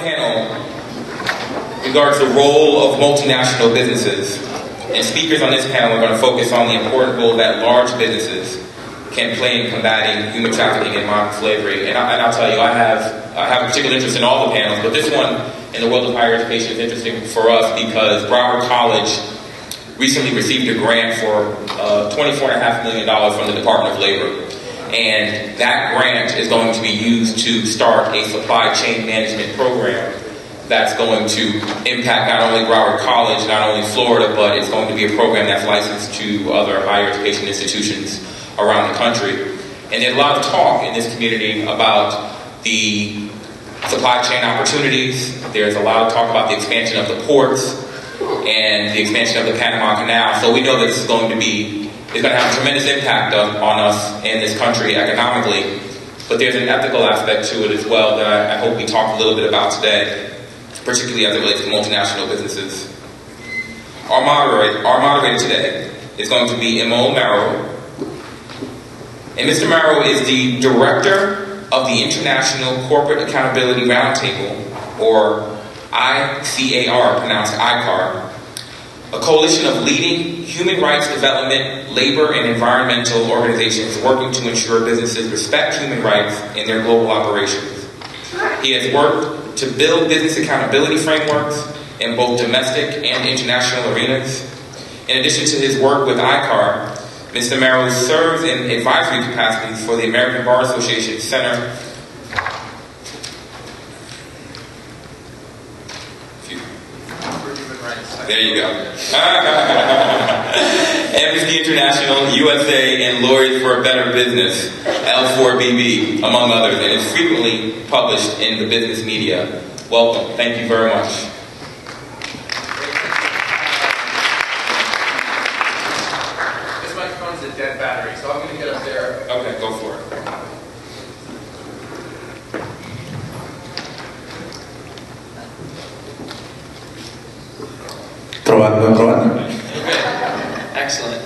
panel regards the role of multinational businesses. And speakers on this panel are going to focus on the important role that large businesses can play in combating human trafficking and modern slavery. And I'll tell you, I have a particular interest in all the panels, but this one in the world of higher education is interesting for us because Broward College recently received a grant for $24.5 million from the Department of Labor. And that grant is going to be used to start a supply chain management program that's going to impact not only Broward College, not only Florida, but it's going to be a program that's licensed to other higher education institutions around the country. And there's a lot of talk in this community about the supply chain opportunities. There's a lot of talk about the expansion of the ports and the expansion of the Panama Canal. So we know that this is going to have a tremendous impact on us in this country economically. But there's an ethical aspect to it as well that I hope we talk a little bit about today, particularly as it relates to multinational businesses. Our moderator today is going to be Emil Marrow. And Mr. Marrow is the director of the International Corporate Accountability Roundtable, or ICAR, pronounced ICAR, a coalition of leading human rights development, labor, and environmental organizations working to ensure businesses respect human rights in their global operations. He has worked to build business accountability frameworks in both domestic and international arenas. In addition to his work with ICAR, Mr. Marrow serves in advisory capacities for the American Bar Association Center for Human Rights. There you go. Amnesty International, USA, and Lawyers for a Better Business, L4BB, among others, and is frequently published in the business media. Welcome. Thank you very much. This microphone's a dead battery, so I'm going to get up there. Okay, go for it. Probando. Excellent.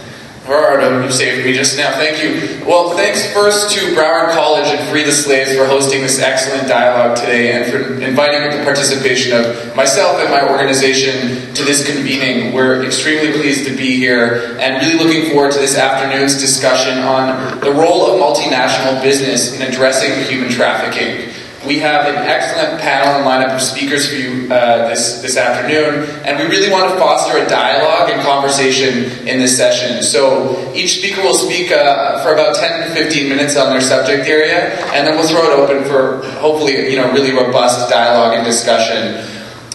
Gerardo, you saved me just now. Thank you. Well, thanks first to Broward College and Free the Slaves for hosting this excellent dialogue today and for inviting the participation of myself and my organization to this convening. We're extremely pleased to be here and really looking forward to this afternoon's discussion on the role of multinational business in addressing human trafficking. We have an excellent panel and lineup of speakers for you this afternoon, and we really want to foster a dialogue and conversation in this session. So each speaker will speak for about 10 to 15 minutes on their subject area, and then we'll throw it open for hopefully really robust dialogue and discussion.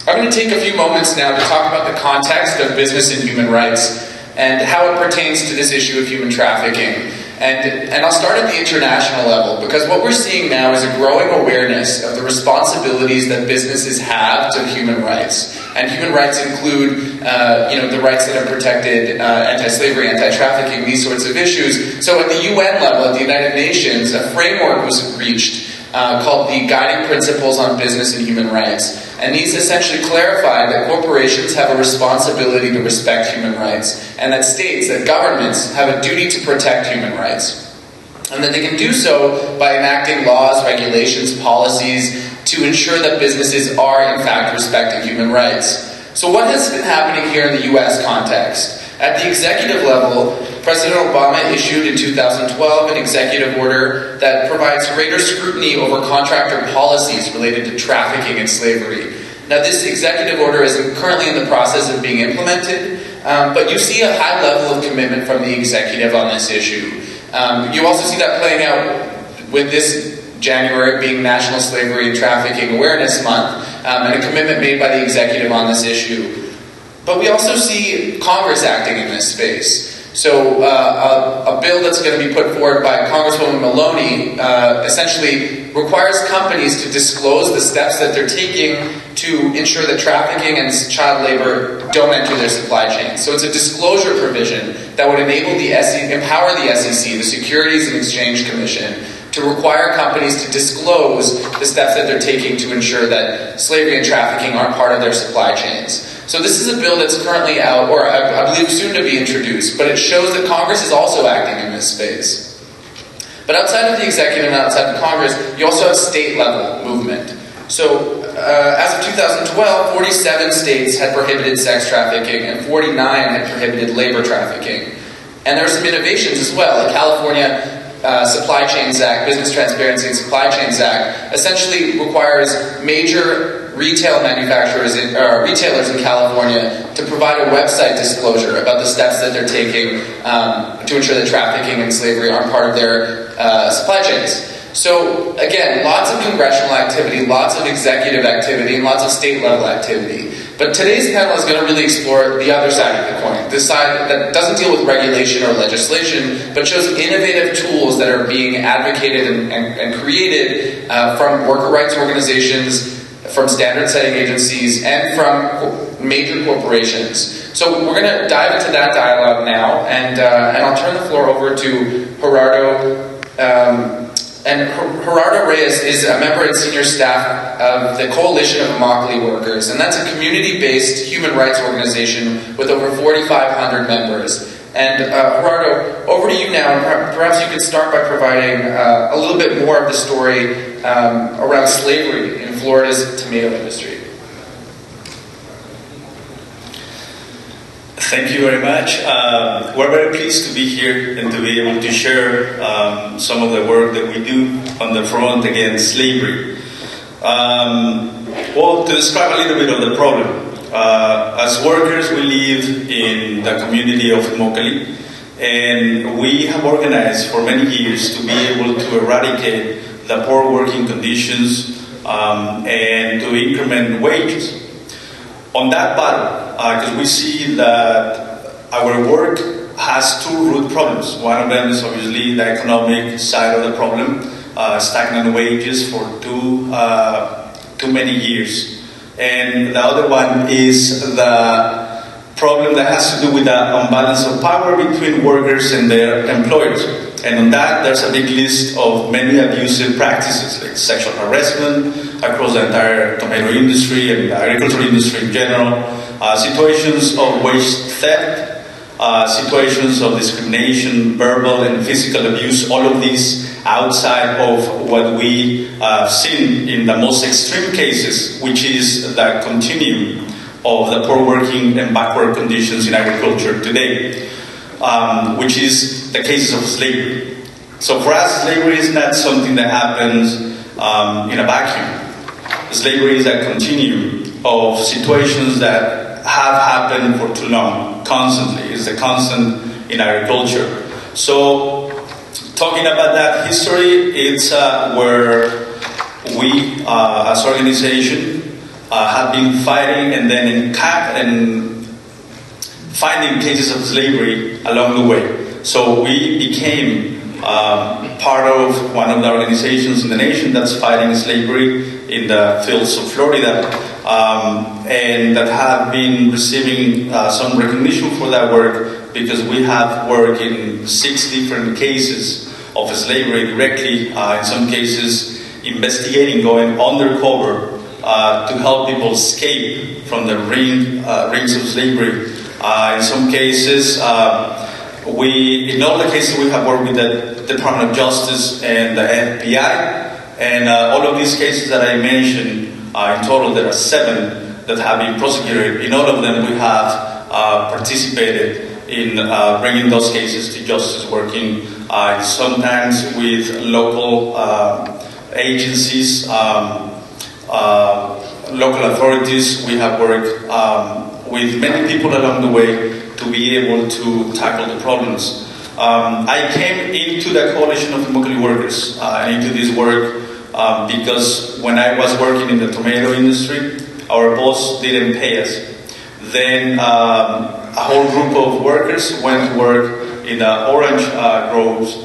I'm going to take a few moments now to talk about the context of business and human rights and how it pertains to this issue of human trafficking. And I'll start at the international level, because what we're seeing now is a growing awareness of the responsibilities that businesses have to human rights. And human rights include, the rights that are protected, anti-slavery, anti-trafficking, these sorts of issues. So at the UN level, at the United Nations, a framework was reached called the Guiding Principles on Business and Human Rights. And these essentially clarify that corporations have a responsibility to respect human rights, and that states, that governments have a duty to protect human rights. And that they can do so by enacting laws, regulations, policies to ensure that businesses are in fact respecting human rights. So what has been happening here in the US context? At the executive level, President Obama issued in 2012 an executive order that provides greater scrutiny over contractor policies related to trafficking and slavery. Now, this executive order is currently in the process of being implemented, but you see a high level of commitment from the executive on this issue. You also see that playing out with this January being National Slavery and Trafficking Awareness Month, and a commitment made by the executive on this issue. But we also see Congress acting in this space. So a bill that's going to be put forward by Congresswoman Maloney essentially requires companies to disclose the steps that they're taking to ensure that trafficking and child labor don't enter their supply chain. So it's a disclosure provision that would enable empower the SEC, the Securities and Exchange Commission, to require companies to disclose the steps that they're taking to ensure that slavery and trafficking aren't part of their supply chains. So this is a bill that's currently out, or I believe soon to be introduced, but it shows that Congress is also acting in this space. But outside of the executive and outside of Congress, you also have state-level movement. So as of 2012, 47 states had prohibited sex trafficking and 49 had prohibited labor trafficking. And there are some innovations as well. The California Supply Chains Act, Business Transparency and Supply Chains Act, essentially requires major retail manufacturers, retailers in California to provide a website disclosure about the steps that they're taking to ensure that trafficking and slavery aren't part of their supply chains. So again, lots of congressional activity, lots of executive activity, and lots of state level activity. But today's panel is going to really explore the other side of the coin, the side that doesn't deal with regulation or legislation, but shows innovative tools that are being advocated and created from worker rights organizations, from standard setting agencies, and from major corporations. So we're going to dive into that dialogue now, and I'll turn the floor over to Gerardo. And Gerardo Reyes is a member and senior staff of the Coalition of Immokalee Workers, and that's a community-based human rights organization with over 4,500 members. And Gerardo, over to you now. Perhaps you could start by providing a little bit more of the story around slavery in Florida's tomato industry. Thank you very much. We're very pleased to be here and to be able to share some of the work that we do on the front against slavery. Well, to describe a little bit of the problem. As workers, we live in the community of Immokalee, and we have organized for many years to be able to eradicate the poor working conditions and to increment wages. On that battle, because we see that our work has two root problems. One of them is obviously the economic side of the problem, stagnant wages for too many years. And the other one is the problem that has to do with the imbalance of power between workers and their employers. And on that, there's a big list of many abusive practices, like sexual harassment across the entire tomato industry and the agricultural industry in general, situations of wage theft, situations of discrimination, verbal and physical abuse, all of these outside of what we have seen in the most extreme cases, which is the continuum of the poor working and backward conditions in agriculture today, which is the cases of slavery. So for us, slavery is not something that happens in a vacuum. Slavery is a continuum of situations that have happened for too long, constantly. It's a constant in agriculture. So talking about that history, it's where we, as an organization, have been fighting and then finding cases of slavery along the way. So we became part of one of the organizations in the nation that's fighting slavery in the fields of Florida, and that have been receiving some recognition for that work, because we have worked in 6 different cases of slavery directly, in some cases investigating, going undercover to help people escape from the rings of slavery. In some cases, in all the cases we have worked with the Department of Justice and the FBI, and all of these cases that I mentioned, in total there are 7 that have been prosecuted. In all of them we have participated in bringing those cases to justice, working sometimes with local agencies, local authorities. We have worked with many people along the way to be able to tackle the problems. I came into the Coalition of Immokalee Workers, into this work, because when I was working in the tomato industry, our boss didn't pay us. Then a whole group of workers went to work in the orange groves.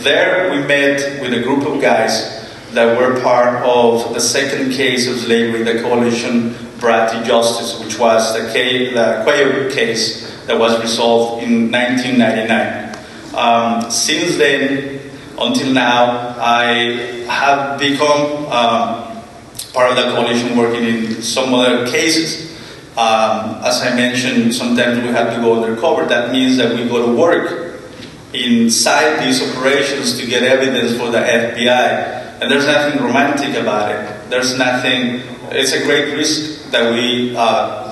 There we met with a group of guys that were part of the second case of slavery the coalition brought to justice, which was the Cuello case that was resolved in 1999. Since then, until now, I have become part of the coalition, working in some other cases. As I mentioned, sometimes we have to go undercover. That means that we go to work inside these operations to get evidence for the FBI. And there's nothing romantic about it. There's nothing, it's a great risk that we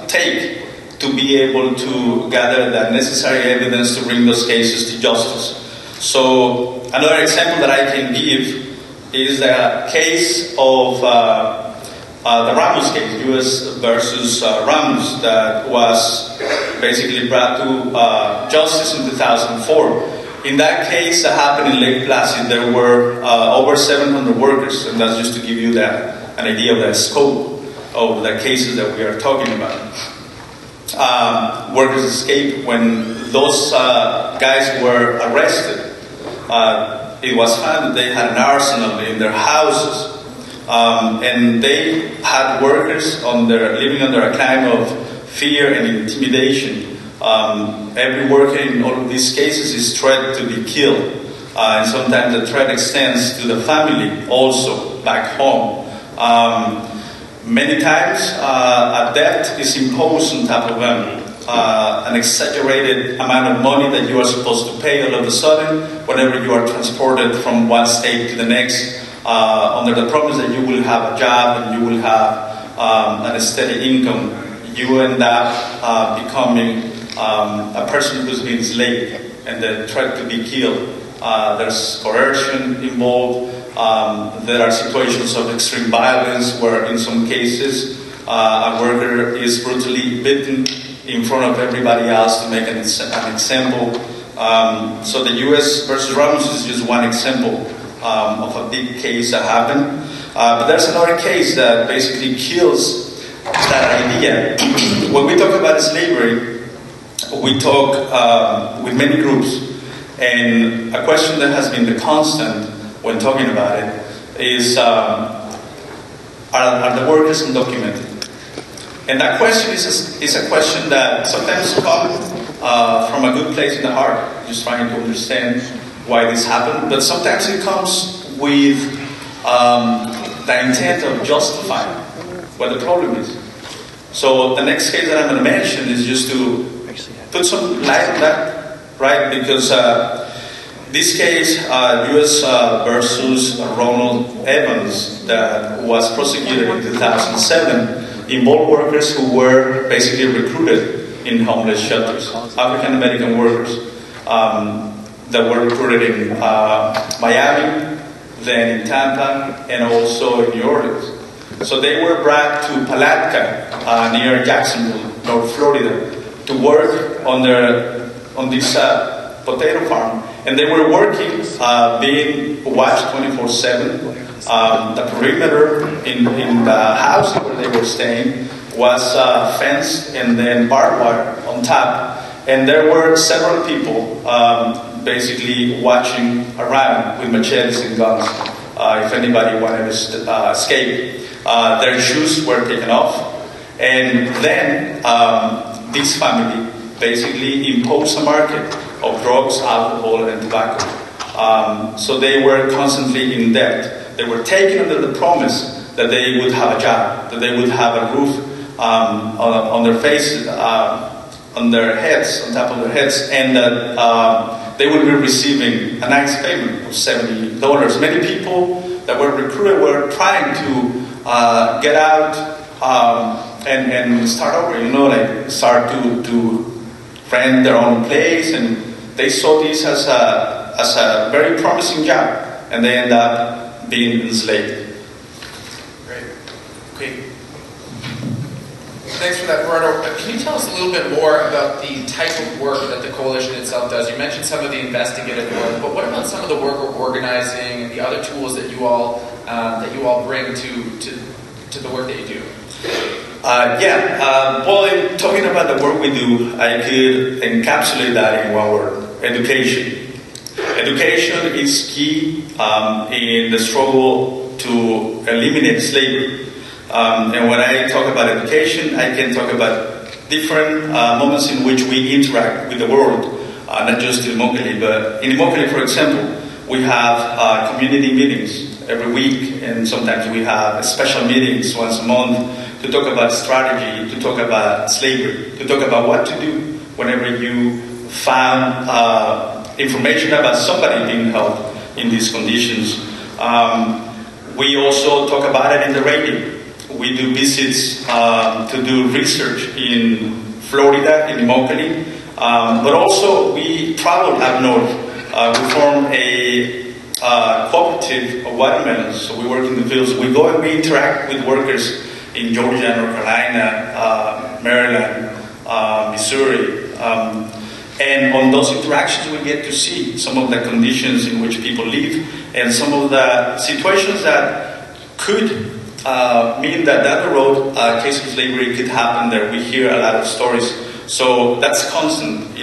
take to be able to gather the necessary evidence to bring those cases to justice. So another example that I can give is the case of the Ramos case, U.S. versus Ramos, that was basically brought to justice in 2004. In that case that happened in Lake Placid, there were over 700 workers, and that's just to give you an idea of the scope of the cases that we are talking about. Workers escaped. When those guys were arrested, it was found that they had an arsenal in their houses, and they had workers living under a climate of fear and intimidation. Every worker in all of these cases is threatened to be killed, and sometimes the threat extends to the family also back home. Many times a debt is imposed on top of them, an exaggerated amount of money that you are supposed to pay all of a sudden whenever you are transported from one state to the next, under the promise that you will have a job and you will have a steady income. You end up becoming a person who's been enslaved and the threat to be killed. There's coercion involved. There are situations of extreme violence where in some cases a worker is brutally beaten in front of everybody else to make an example. So the U.S. versus Ramos is just one example of a big case that happened. But there's another case that basically kills that idea. When we talk about slavery, we talk with many groups, and a question that has been the constant when talking about it is, are the workers undocumented? And that question is a question that sometimes comes from a good place in the heart, just trying to understand why this happened, but sometimes it comes with the intent of justifying what the problem is. So the next case that I'm going to mention is just to put some light on that, right? Because this case, U.S. versus Ronald Evans, that was prosecuted in 2007, involved workers who were basically recruited in homeless shelters, African American workers that were recruited in Miami, then in Tampa, and also in New Orleans. So they were brought to Palatka, near Jacksonville, North Florida, to work on this potato farm. And they were working, being watched 24/7. The perimeter in the house where they were staying was fenced and then barbed wire on top. And there were several people basically watching around with machetes and guns if anybody wanted to escape. Their shoes were taken off. And then this family basically imposed a market of drugs, alcohol, and tobacco. So they were constantly in debt. They were taken under the promise that they would have a job, that they would have a roof on their faces, on their heads, on top of their heads, and that they would be receiving a nice payment of $70. Many people that were recruited were trying to get out and start over, like start to rent their own place, and they saw this as a very promising job, and they end up being enslaved. Great. Okay. Thanks for that, Gerardo. Can you tell us a little bit more about the type of work that the coalition itself does? You mentioned some of the investigative work, but what about some of the work of organizing and the other tools that you all bring to the work that you do? Well, in talking about the work we do, I could encapsulate that in one word: education. Education is key in the struggle to eliminate slavery. And when I talk about education, I can talk about different moments in which we interact with the world, not just in Immokalee, but in Immokalee, for example, we have community meetings every week, and sometimes we have special meetings once a month to talk about strategy, to talk about slavery, to talk about what to do whenever you found information about somebody being held in these conditions. We also talk about it in the radio. We do visits to do research in Florida, in Immokalee, but also we travel up north. We form a cooperative of watermelons, so we work in the fields. We go and we interact with workers in Georgia, North Carolina, Maryland, Missouri. And on those interactions, we get to see some of the conditions in which people live and some of the situations that could mean that down the road a case of slavery could happen there. We hear a lot of stories. So that's constant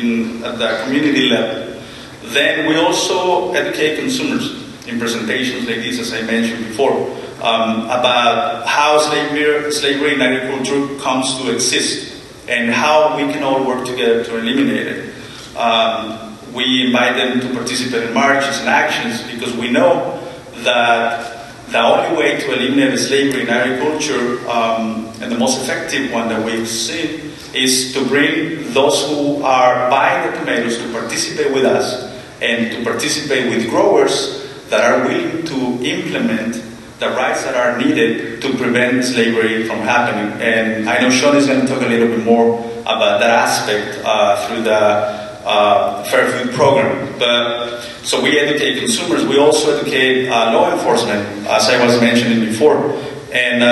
at the community level. Then we also educate consumers in presentations like this, as I mentioned before, about how slavery in agriculture comes to exist and how we can all work together to eliminate it. We invite them to participate in marches and actions because we know that the only way to eliminate slavery in agriculture, and the most effective one that we've seen, is to bring those who are buying the tomatoes to participate with us and to participate with growers that are willing to implement the rights that are needed to prevent slavery from happening. And I know Sean is going to talk a little bit more about that aspect through the Fair Food Program. So we educate consumers. We also educate law enforcement, as I was mentioning before. And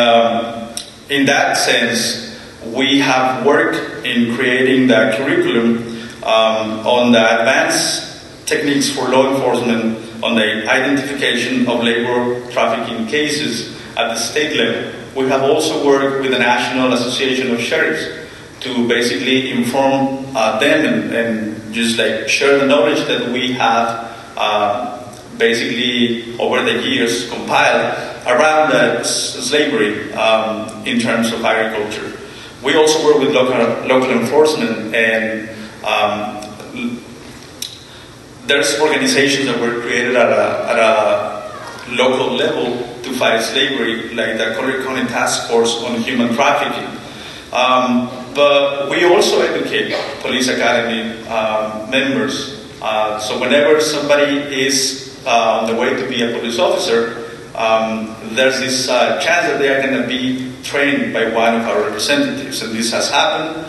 in that sense, we have worked in creating the curriculum on the advanced techniques for law enforcement on the identification of labor trafficking cases at the state level. We have also worked with the National Association of Sheriffs to basically inform them and just like share the knowledge that we have basically over the years compiled around the slavery in terms of agriculture. We also work with local enforcement, and there's organizations that were created at a local level to fight slavery, like the Collier County Task Force on Human Trafficking. But we also educate police academy members. So whenever somebody is on the way to be a police officer, there's this chance that they are going to be trained by one of our representatives. And this has happened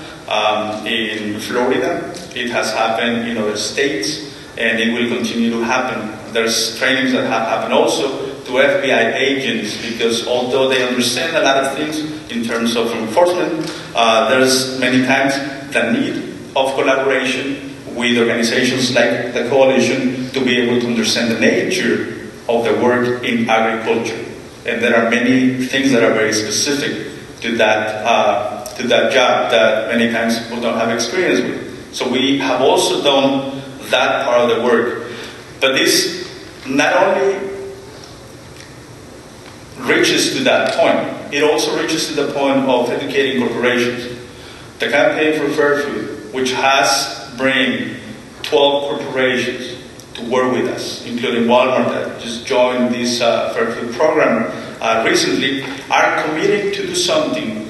in Florida, it has happened in other states, and it will continue to happen. There's trainings that have happened also to FBI agents, because although they understand a lot of things in terms of enforcement, there's many times the need of collaboration with organizations like the Coalition to be able to understand the nature of the work in agriculture. And there are many things that are very specific to that job that many times people don't have experience with. So we have also done that part of the work. But this not only reaches to that point, it also reaches to the point of educating corporations. The Campaign for Fair Food, which has bring 12 corporations to work with us, including Walmart that just joined this Fair Food program recently, are committing to do something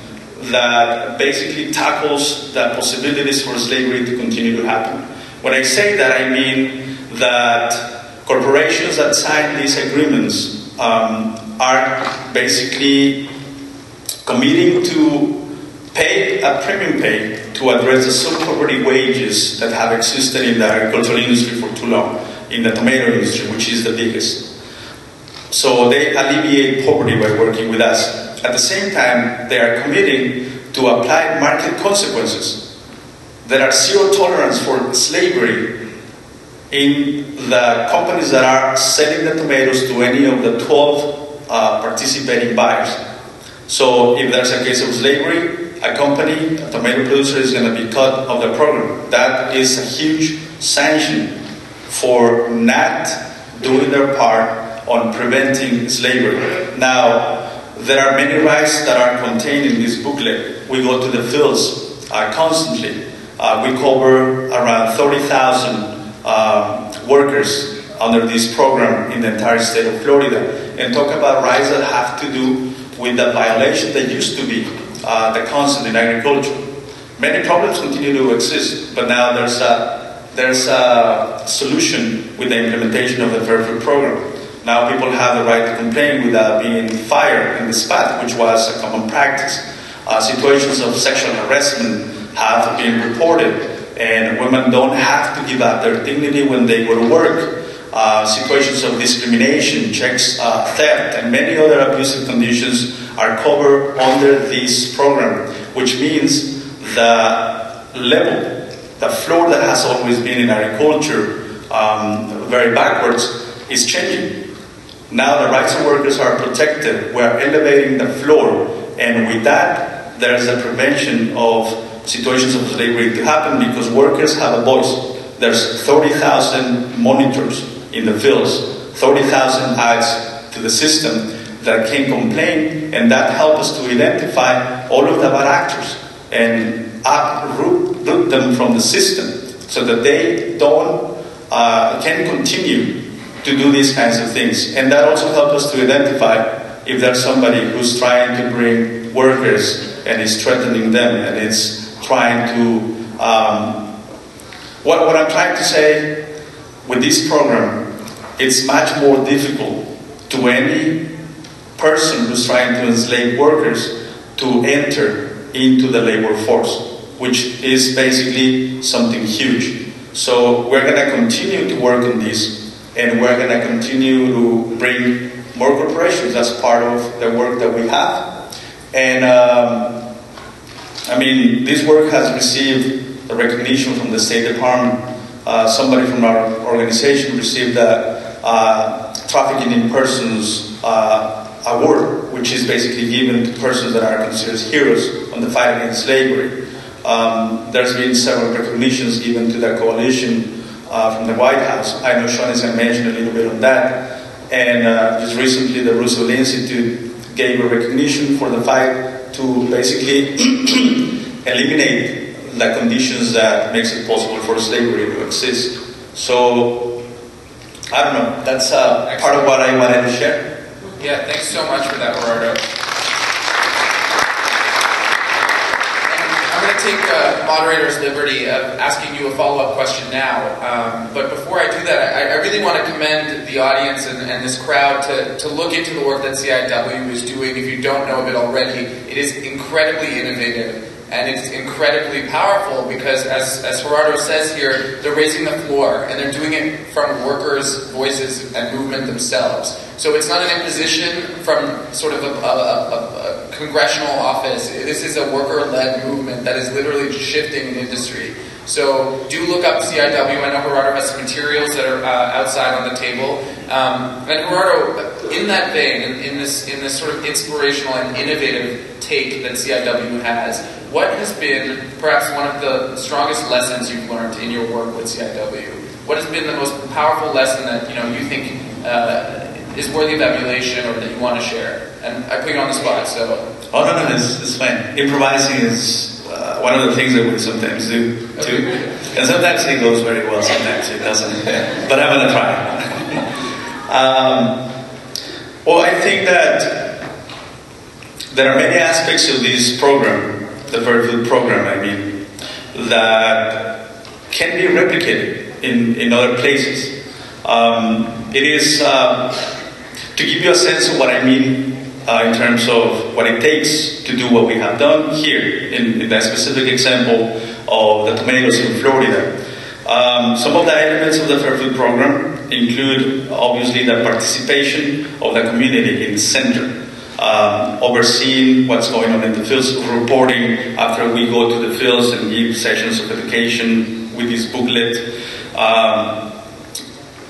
that basically tackles the possibilities for slavery to continue to happen. When I say that, I mean that corporations that sign these agreements are basically committing to pay a premium pay to address the sub-poverty wages that have existed in the agricultural industry for too long, in the tomato industry, which is the biggest. So they alleviate poverty by working with us. At the same time, they are committing to apply market consequences. There are zero tolerance for slavery in the companies that are selling the tomatoes to any of the 12 participating buyers. So if there's a case of slavery, a company, a tomato producer is going to be cut off the program. That is a huge sanction for not doing their part on preventing slavery. Now, there are many rights that are contained in this booklet. We go to the fields constantly. We cover around 30,000 workers under this program in the entire state of Florida, and talk about rights that have to do with the violation that used to be the constant in agriculture. Many problems continue to exist, but now there's a solution with the implementation of the Fair Food program. Now people have the right to complain without being fired in the spot, which was a common practice. Situations of sexual harassment have been reported, and women don't have to give up their dignity when they go to work. Situations of discrimination, checks, theft, and many other abusive conditions are covered under this program, which means the level, the floor that has always been in agriculture very backwards is changing. Now the rights of workers are protected. We are elevating the floor, and with that, there is a prevention of situations of slavery to happen because workers have a voice. There's 30,000 monitors in the fields, 30,000 eyes to the system that can complain, and that helps us to identify all of the bad actors and uproot them from the system so that they don't can continue to do these kinds of things. And that also helps us to identify if there's somebody who's trying to bring workers and is threatening them and is trying to what I'm trying to say with this program, it's much more difficult to any person who's trying to enslave workers to enter into the labor force, which is basically something huge. So we're going to continue to work on this, and we're going to continue to bring more corporations as part of the work that we have. And this work has received the recognition from the State Department. Somebody from our organization received the Trafficking in Persons award, which is basically given to persons that are considered heroes on the fight against slavery. There's been several recognitions given to the coalition from the White House. I know Sean is going to mention a little bit on that. And just recently, the Roosevelt Institute gave a recognition for the fight to basically eliminate the conditions that makes it possible for slavery to exist. So, I don't know, that's part of what I wanted to share. Yeah, thanks so much for that, Gerardo. I'm going to take moderator's liberty of asking you a follow-up question now. But before I do that, I really want to commend the audience and this crowd to look into the work that CIW is doing. If you don't know of it already, it is incredibly innovative. And it's incredibly powerful because, as Gerardo says here, they're raising the floor and they're doing it from workers' voices and movement themselves. So it's not an imposition from sort of a congressional office. This is a worker-led movement that is literally shifting an industry. So do look up CIW. I know Gerardo has some materials that are outside on the table. And Gerardo, in that vein, in this sort of inspirational and innovative take that CIW has, what has been perhaps one of the strongest lessons you've learned in your work with CIW? What has been the most powerful lesson that you think is worthy of emulation or that you want to share? And I put you on the spot, so. Oh no, it's fine. Improvising is one of the things that we sometimes do too, and sometimes it goes very well, sometimes it doesn't. But I'm gonna try. Well, I think that there are many aspects of this program, the Fair Food program, that can be replicated in other places. It is, to give you a sense of what I mean in terms of what it takes to do what we have done here, in that specific example of the tomatoes in Florida. Some of the elements of the Fair Food program include, obviously, the participation of the community in the center. Overseeing what's going on in the fields, reporting after we go to the fields and give sessions of education with this booklet.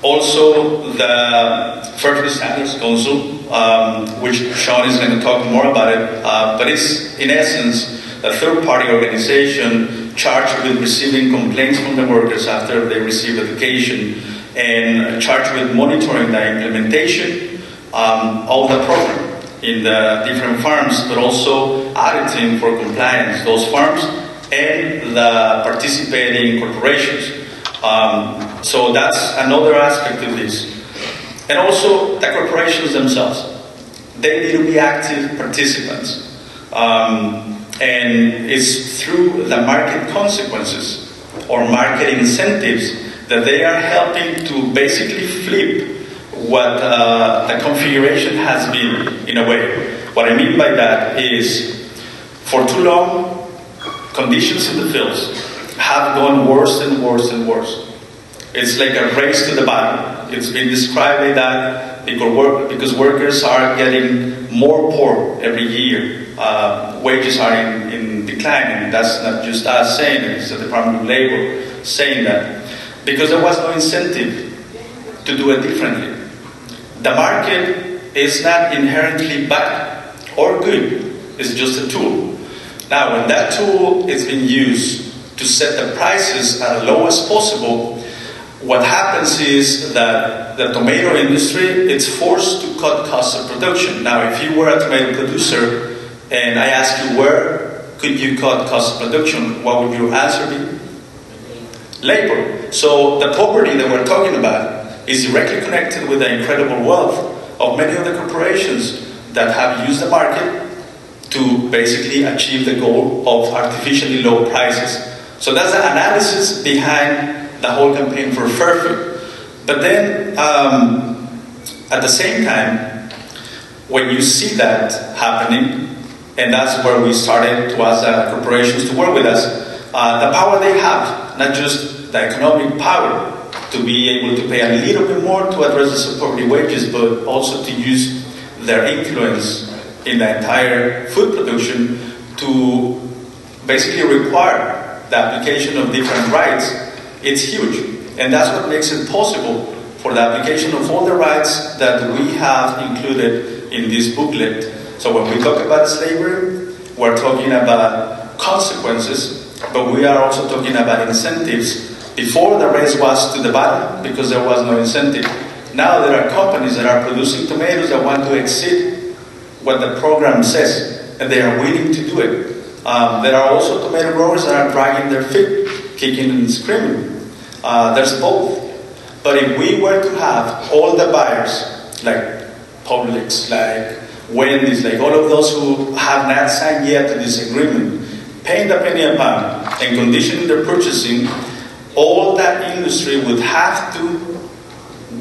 Also, the Fair Food Standards Council, which Sean is going to talk more about it, but it's in essence a third-party organization charged with receiving complaints from the workers after they receive education and charged with monitoring the implementation of the program in the different farms, but also auditing for compliance those farms and the participating corporations. So that's another aspect of this. And also the corporations themselves. They need to be active participants. And it's through the market consequences or market incentives that they are helping to basically flip what the configuration has been, in a way. What I mean by that is, for too long, conditions in the fields have gone worse and worse and worse. It's like a race to the bottom. It's been described like that because workers are getting more poor every year. Wages are in decline, and that's not just us saying it, it's the Department of Labor saying that. Because there was no incentive to do it differently. The market is not inherently bad or good, it's just a tool. Now, when that tool is being used to set the prices at the lowest possible, what happens is that the tomato industry is forced to cut costs of production. Now, if you were a tomato producer and I ask you where could you cut costs of production, what would your answer be? Labor. So the poverty that we're talking about is directly connected with the incredible wealth of many of the corporations that have used the market to basically achieve the goal of artificially low prices. So that's the analysis behind the whole campaign for fair food. But then, at the same time, when you see that happening, and that's where we started to ask corporations to work with us, the power they have, not just the economic power to be able to pay a little bit more to address the supporting wages, but also to use their influence in the entire food production to basically require the application of different rights. It's huge, and that's what makes it possible for the application of all the rights that we have included in this booklet. So when we talk about slavery, we're talking about consequences, but we are also talking about incentives. Before, the race was to the bottom because there was no incentive. Now there are companies that are producing tomatoes that want to exceed what the program says, and they are willing to do it. There are also tomato growers that are dragging their feet, kicking and screaming. There's both. But if we were to have all the buyers, like Publix, like Wendy's, like all of those who have not signed yet to this agreement, paying the penny a pound and conditioning their purchasing, all that industry would have to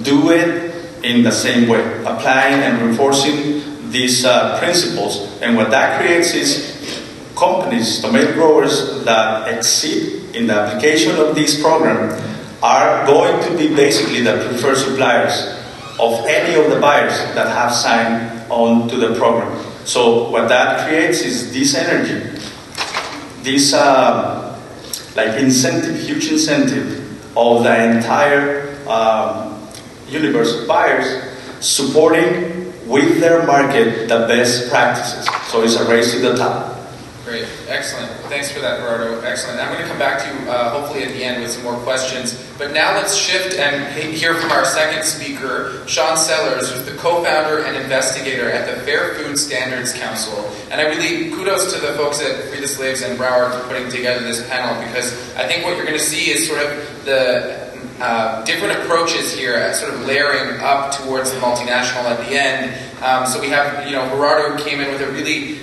do it in the same way, applying and reinforcing these principles. And what that creates is companies, tomato growers that exceed in the application of this program are going to be basically the preferred suppliers of any of the buyers that have signed on to the program. So what that creates is this energy, this incentive, huge incentive of the entire universe of buyers supporting with their market the best practices. So it's a race to the top. Great, excellent. Thanks for that, Gerardo. Excellent. I'm going to come back to you hopefully at the end with some more questions. But now let's shift and hear from our second speaker, Sean Sellers, who's the co-founder and investigator at the Fair Food Standards Council. And I really kudos to the folks at Free the Slaves and Broward for putting together this panel, because I think what you're going to see is sort of the different approaches here, sort of layering up towards the multinational at the end. So we have, Gerardo came in with a really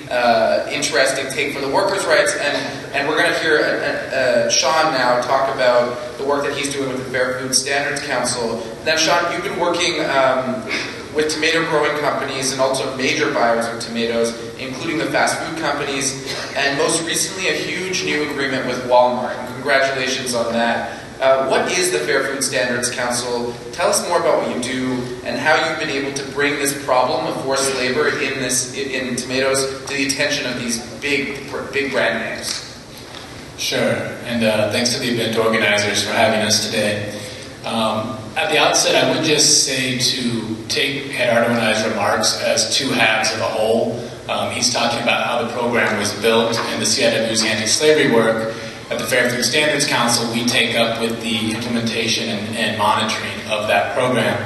interesting take for the workers' rights, and we're going to hear Sean now talk about the work that he's doing with the Fair Food Standards Council. Now, Sean, you've been working with tomato growing companies and also major buyers of tomatoes, including the fast food companies, and most recently a huge new agreement with Walmart. And congratulations on that. What is the Fair Food Standards Council? Tell us more about what you do and how you've been able to bring this problem of forced labor in tomatoes to the attention of these big brand names. Sure, and thanks to the event organizers for having us today. At the outset, I would just say to take Gerardo and I's remarks as two halves of a whole. He's talking about how the program was built and the CIW's anti-slavery work. At the Fair Food Standards Council, we take up with the implementation and monitoring of that program.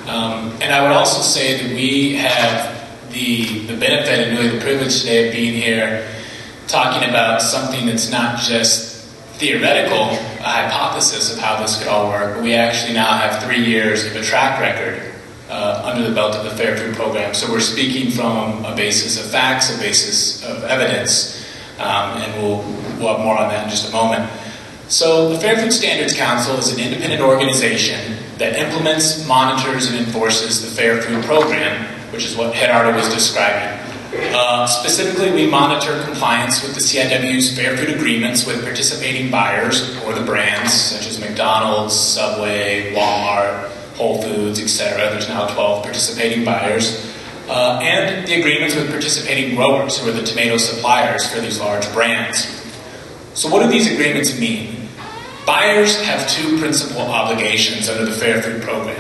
And I would also say that we have the benefit and really the privilege today of being here talking about something that's not just theoretical, a hypothesis of how this could all work, but we actually now have 3 years of a track record under the belt of the Fair Food program. So we're speaking from a basis of facts, a basis of evidence, and we'll have more on that in just a moment. So the Fair Food Standards Council is an independent organization that implements, monitors, and enforces the Fair Food Program, which is what Gerardo was describing. Specifically, we monitor compliance with the CIW's Fair Food agreements with participating buyers or the brands such as McDonald's, Subway, Walmart, Whole Foods, etc. There's now 12 participating buyers. And the agreements with participating growers, who are the tomato suppliers for these large brands. So what do these agreements mean? Buyers have two principal obligations under the Fair Food Program.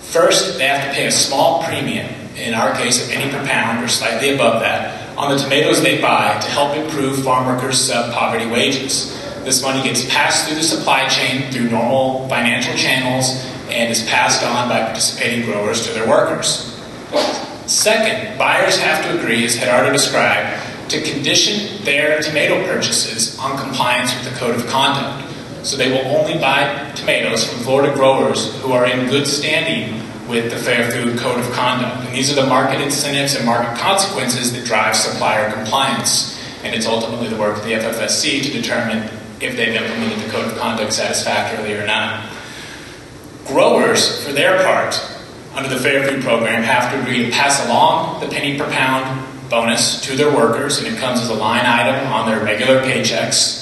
First, they have to pay a small premium, in our case a penny per pound or slightly above that, on the tomatoes they buy to help improve farm workers' sub-poverty wages. This money gets passed through the supply chain through normal financial channels and is passed on by participating growers to their workers. Second, buyers have to agree, as Gerardo described, to condition their tomato purchases on compliance with the Code of Conduct. So they will only buy tomatoes from Florida growers who are in good standing with the Fair Food Code of Conduct. And these are the market incentives and market consequences that drive supplier compliance. And it's ultimately the work of the FFSC to determine if they've implemented the Code of Conduct satisfactorily or not. Growers, for their part, under the Fair Food Program, have to agree to pass along the penny per pound bonus to their workers, and it comes as a line item on their regular paychecks.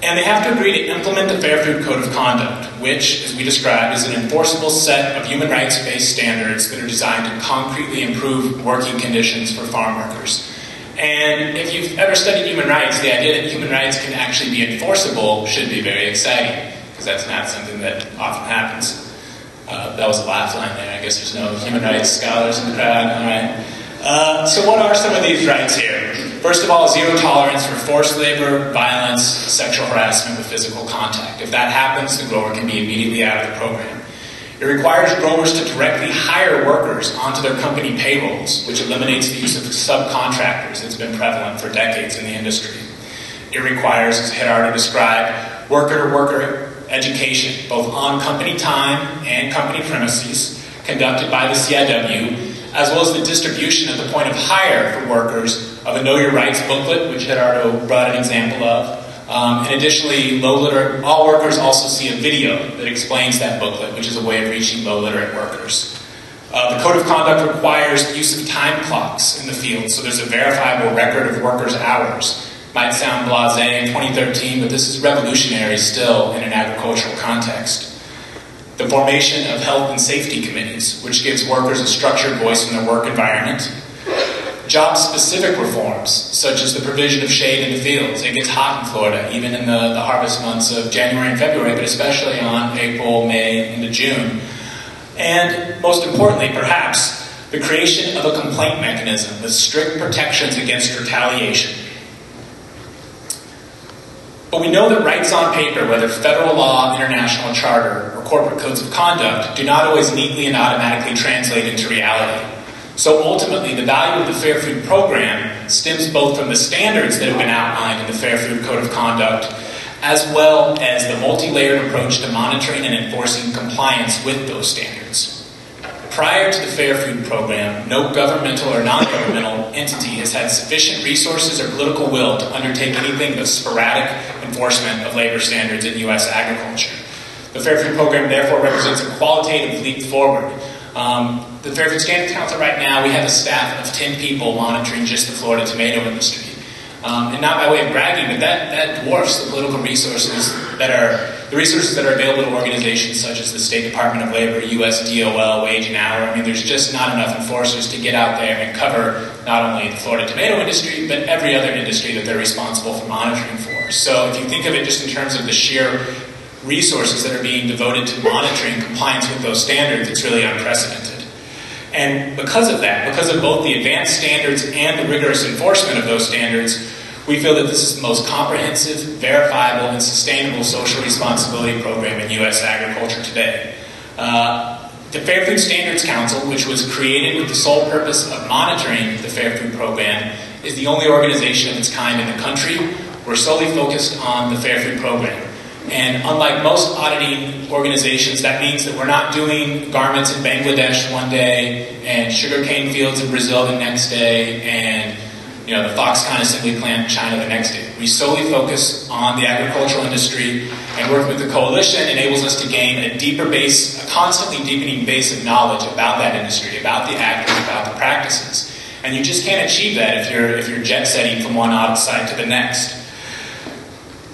And they have to agree to implement the Fair Food Code of Conduct, which, as we described, is an enforceable set of human rights-based standards that are designed to concretely improve working conditions for farm workers. And if you've ever studied human rights, the idea that human rights can actually be enforceable should be very exciting, because that's not something that often happens. That was a laugh line there. I guess there's no human rights scholars in the crowd. All right. So what are some of these rights here? First of all, zero tolerance for forced labor, violence, sexual harassment with physical contact. If that happens, the grower can be immediately out of the program. It requires growers to directly hire workers onto their company payrolls, which eliminates the use of subcontractors that's been prevalent for decades in the industry. It requires, as Gerardo described, worker-to-worker education, both on company time and company premises, conducted by the CIW, as well as the distribution at the point of hire for workers of a Know Your Rights booklet, which Gerardo brought an example of. And additionally, all workers also see a video that explains that booklet, which is a way of reaching low literate workers. The Code of Conduct requires the use of time clocks in the field, so there's a verifiable record of workers' hours. Might sound blasé in 2013, but this is revolutionary still in an agricultural context. The formation of health and safety committees, which gives workers a structured voice in their work environment. Job-specific reforms, such as the provision of shade in the fields. It gets hot in Florida, even in the harvest months of January and February, but especially on April, May, into June. And most importantly, perhaps, the creation of a complaint mechanism with strict protections against retaliation. But we know that rights on paper, whether federal law, international charter, or corporate codes of conduct, do not always neatly and automatically translate into reality. So ultimately, the value of the Fair Food Program stems both from the standards that have been outlined in the Fair Food Code of Conduct, as well as the multi-layered approach to monitoring and enforcing compliance with those standards. Prior to the Fair Food Program, no governmental or non-governmental entity has had sufficient resources or political will to undertake anything but sporadic enforcement of labor standards in U.S. agriculture. The Fair Food Program therefore represents a qualitative leap forward. The Fair Food Standards Council right now, we have a staff of 10 people monitoring just the Florida tomato industry. And not by way of bragging, but that dwarfs the political resources that are available to organizations such as the State Department of Labor, U.S. DOL, Wage and Hour. I mean, there's just not enough enforcers to get out there and cover not only the Florida tomato industry, but every other industry that they're responsible for monitoring for. So if you think of it just in terms of the sheer resources that are being devoted to monitoring compliance with those standards, it's really unprecedented. And because of that, because of both the advanced standards and the rigorous enforcement of those standards, we feel that this is the most comprehensive, verifiable, and sustainable social responsibility program in U.S. agriculture today. The Fair Food Standards Council, which was created with the sole purpose of monitoring the Fair Food Program, is the only organization of its kind in the country. We're solely focused on the Fair Food Program. And unlike most auditing organizations, that means that we're not doing garments in Bangladesh one day and sugarcane fields in Brazil the next day and the Foxconn assembly plant in China the next day. We solely focus on the agricultural industry, and working with the coalition enables us to gain a deeper base, a constantly deepening base of knowledge about that industry, about the actors, about the practices. And you just can't achieve that if you're jet setting from one audit site to the next.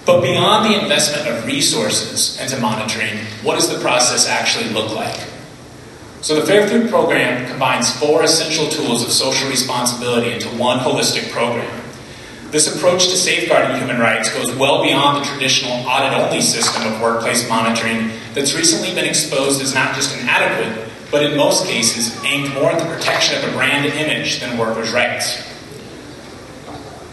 But beyond the investment of resources into monitoring, what does the process actually look like? So the Fair Food Program combines 4 essential tools of social responsibility into one holistic program. This approach to safeguarding human rights goes well beyond the traditional audit-only system of workplace monitoring that's recently been exposed as not just inadequate, but in most cases aimed more at the protection of a brand image than workers' rights.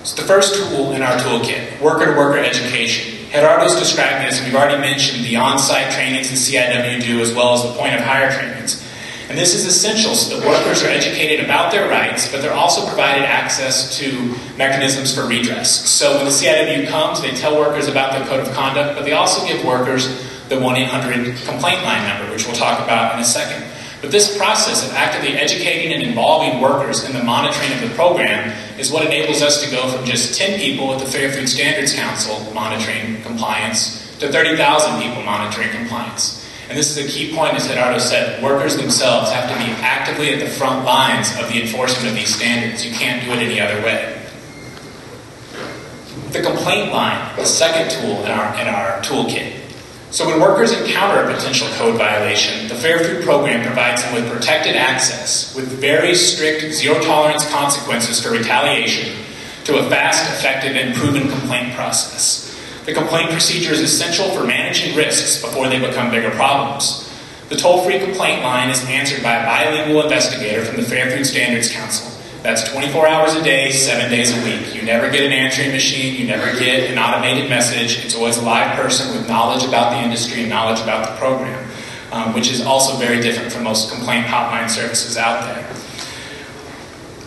So the first tool in our toolkit, worker-to-worker education. Gerardo's described this, and we've already mentioned the on-site trainings the CIW do, as well as the point-of-hire trainings. And this is essential so that workers are educated about their rights, but they're also provided access to mechanisms for redress. So when the CIW comes, they tell workers about their code of conduct, but they also give workers the 1-800 complaint line number, which we'll talk about in a second. But this process of actively educating and involving workers in the monitoring of the program is what enables us to go from just 10 people at the Fair Food Standards Council monitoring compliance to 30,000 people monitoring compliance. And this is a key point, as Gerardo said, workers themselves have to be actively at the front lines of the enforcement of these standards. You can't do it any other way. The complaint line, the second tool in our toolkit. So when workers encounter a potential code violation, the Fair Food Program provides them with protected access with very strict zero-tolerance consequences for retaliation to a fast, effective, and proven complaint process. The complaint procedure is essential for managing risks before they become bigger problems. The toll-free complaint line is answered by a bilingual investigator from the Fair Food Standards Council. That's 24 hours a day, 7 days a week. You never get an answering machine. You never get an automated message. It's always a live person with knowledge about the industry and knowledge about the program, which is also very different from most complaint hotline services out there.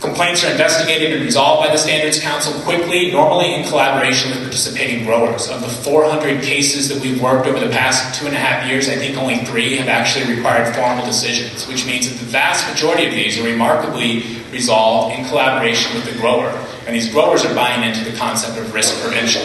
Complaints are investigated and resolved by the Standards Council quickly, normally in collaboration with participating growers. Of the 400 cases that we've worked over the past 2.5 years, I think only 3 have actually required formal decisions, which means that the vast majority of these are remarkably resolved in collaboration with the grower. And these growers are buying into the concept of risk prevention.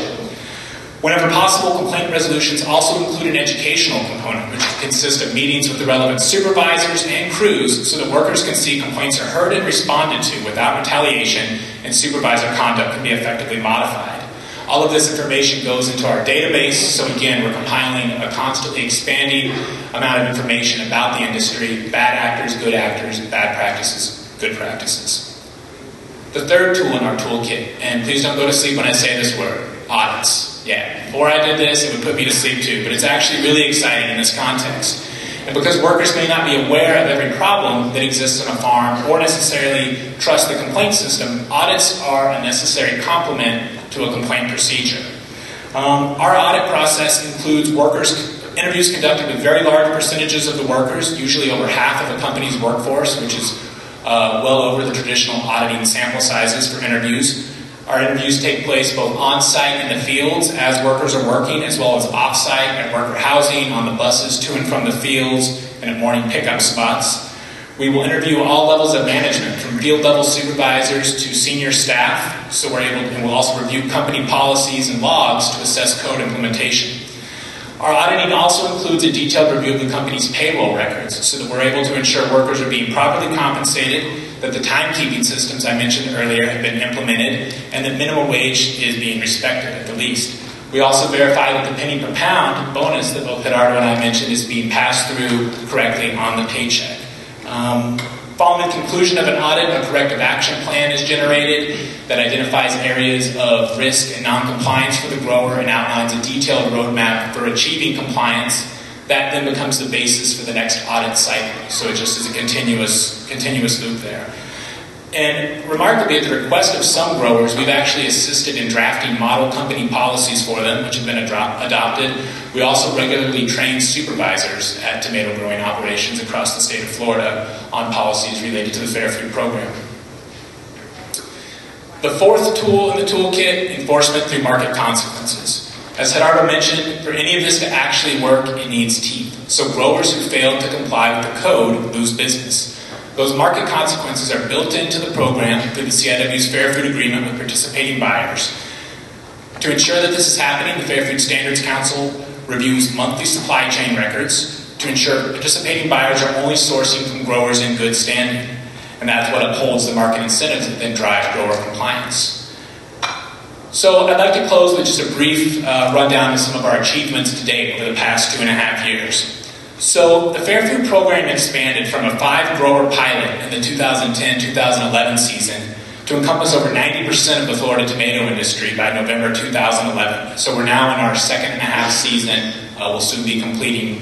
Whenever possible, complaint resolutions also include an educational component, which consists of meetings with the relevant supervisors and crews so that workers can see complaints are heard and responded to without retaliation, and supervisor conduct can be effectively modified. All of this information goes into our database, so again, we're compiling a constantly expanding amount of information about the industry, bad actors, bad practices, good practices. The third tool in our toolkit, and please don't go to sleep when I say this word, audits. Yeah, before I did this, it would put me to sleep too, but it's actually really exciting in this context. And because workers may not be aware of every problem that exists on a farm or necessarily trust the complaint system, audits are a necessary complement to a complaint procedure. Our audit process includes interviews conducted with very large percentages of the workers, usually over half of a company's workforce, which is well over the traditional auditing sample sizes for interviews. Our interviews take place both on-site in the fields as workers are working, as well as off-site at worker housing, on the buses to and from the fields, and at morning pickup spots. We will interview all levels of management, from field-level supervisors to senior staff, so we'll also review company policies and logs to assess code implementation. Our auditing also includes a detailed review of the company's payroll records, so that we're able to ensure workers are being properly compensated, that the timekeeping systems I mentioned earlier have been implemented, and that minimum wage is being respected at the least. We also verify that the penny per pound bonus that both Gerardo and I mentioned is being passed through correctly on the paycheck. Following the conclusion of an audit, a corrective action plan is generated that identifies areas of risk and noncompliance for the grower and outlines a detailed roadmap for achieving compliance. That then becomes the basis for the next audit cycle. So it just is a continuous loop there. And remarkably, at the request of some growers, we've actually assisted in drafting model company policies for them, which have been adopted. We also regularly train supervisors at tomato growing operations across the state of Florida on policies related to the Fair Food Program. The fourth tool in the toolkit, enforcement through market consequences. As Gerardo mentioned, for any of this to actually work, it needs teeth. So growers who fail to comply with the code lose business. Those market consequences are built into the program through the CIW's Fair Food Agreement with participating buyers. To ensure that this is happening, the Fair Food Standards Council reviews monthly supply chain records to ensure participating buyers are only sourcing from growers in good standing. And that's what upholds the market incentives that then drive grower compliance. So I'd like to close with just a brief rundown of some of our achievements to date over the past 2.5 years. So the Fair Food Program expanded from a 5-grower pilot in the 2010-2011 season to encompass over 90% of the Florida tomato industry by November 2011. So we're now in our 2.5 season. We'll soon be completing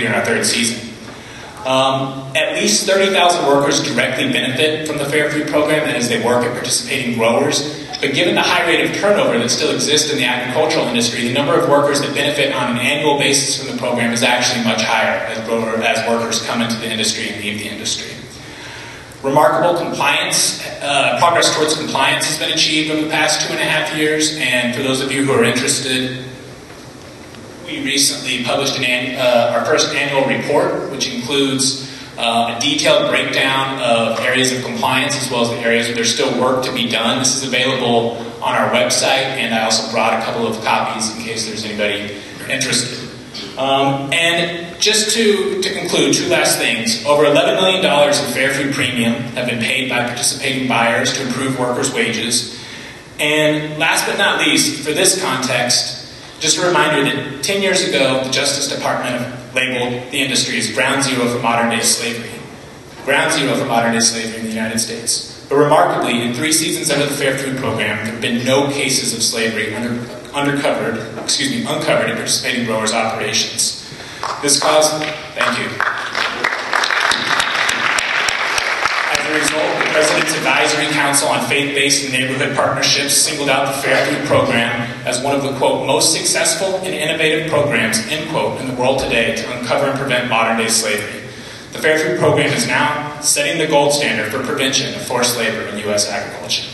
our 3rd season. At least 30,000 workers directly benefit from the Fair Food Program, that is, they work at participating growers. But given the high rate of turnover that still exists in the agricultural industry, the number of workers that benefit on an annual basis from the program is actually much higher as workers come into the industry and leave the industry. Remarkable progress towards compliance has been achieved over the past 2.5 years, and for those of you who are interested, we recently published our first annual report, which includes a detailed breakdown of areas of compliance as well as the areas where there's still work to be done. This is available on our website, and I also brought a couple of copies in case there's anybody interested. And just to conclude, 2 last things. Over $11 million in Fair Food Premium have been paid by participating buyers to improve workers' wages. And last but not least, for this context, just a reminder that 10 years ago, the Justice Department labeled the industry as ground zero for modern-day slavery. Ground zero for modern-day slavery in the United States. But remarkably, in 3 seasons under the Fair Food Program, there have been no cases of slavery uncovered in participating growers' operations. This caused... Thank you. As a result, the President's Advisory Council on Faith-Based and Neighborhood Partnerships singled out the Fair Food Program as one of the, quote, most successful and innovative programs, end quote, in the world today to uncover and prevent modern-day slavery. The Fair Food Program is now setting the gold standard for prevention of forced labor in U.S. agriculture.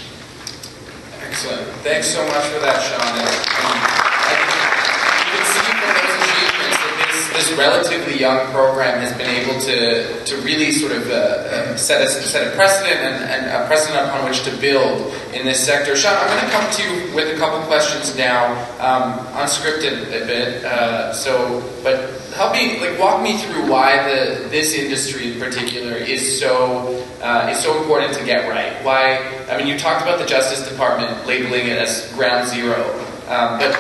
Excellent. Thanks so much for that, Sean. You can see from those achievements that this relatively young program has been able to really sort of set a precedent and a precedent upon which to build in this sector. Sean, I'm going to come to you with a couple questions now, unscripted a bit. But help me, walk me through why this industry in particular is so important to get right. Why? I mean, you talked about the Justice Department labeling it as ground zero, but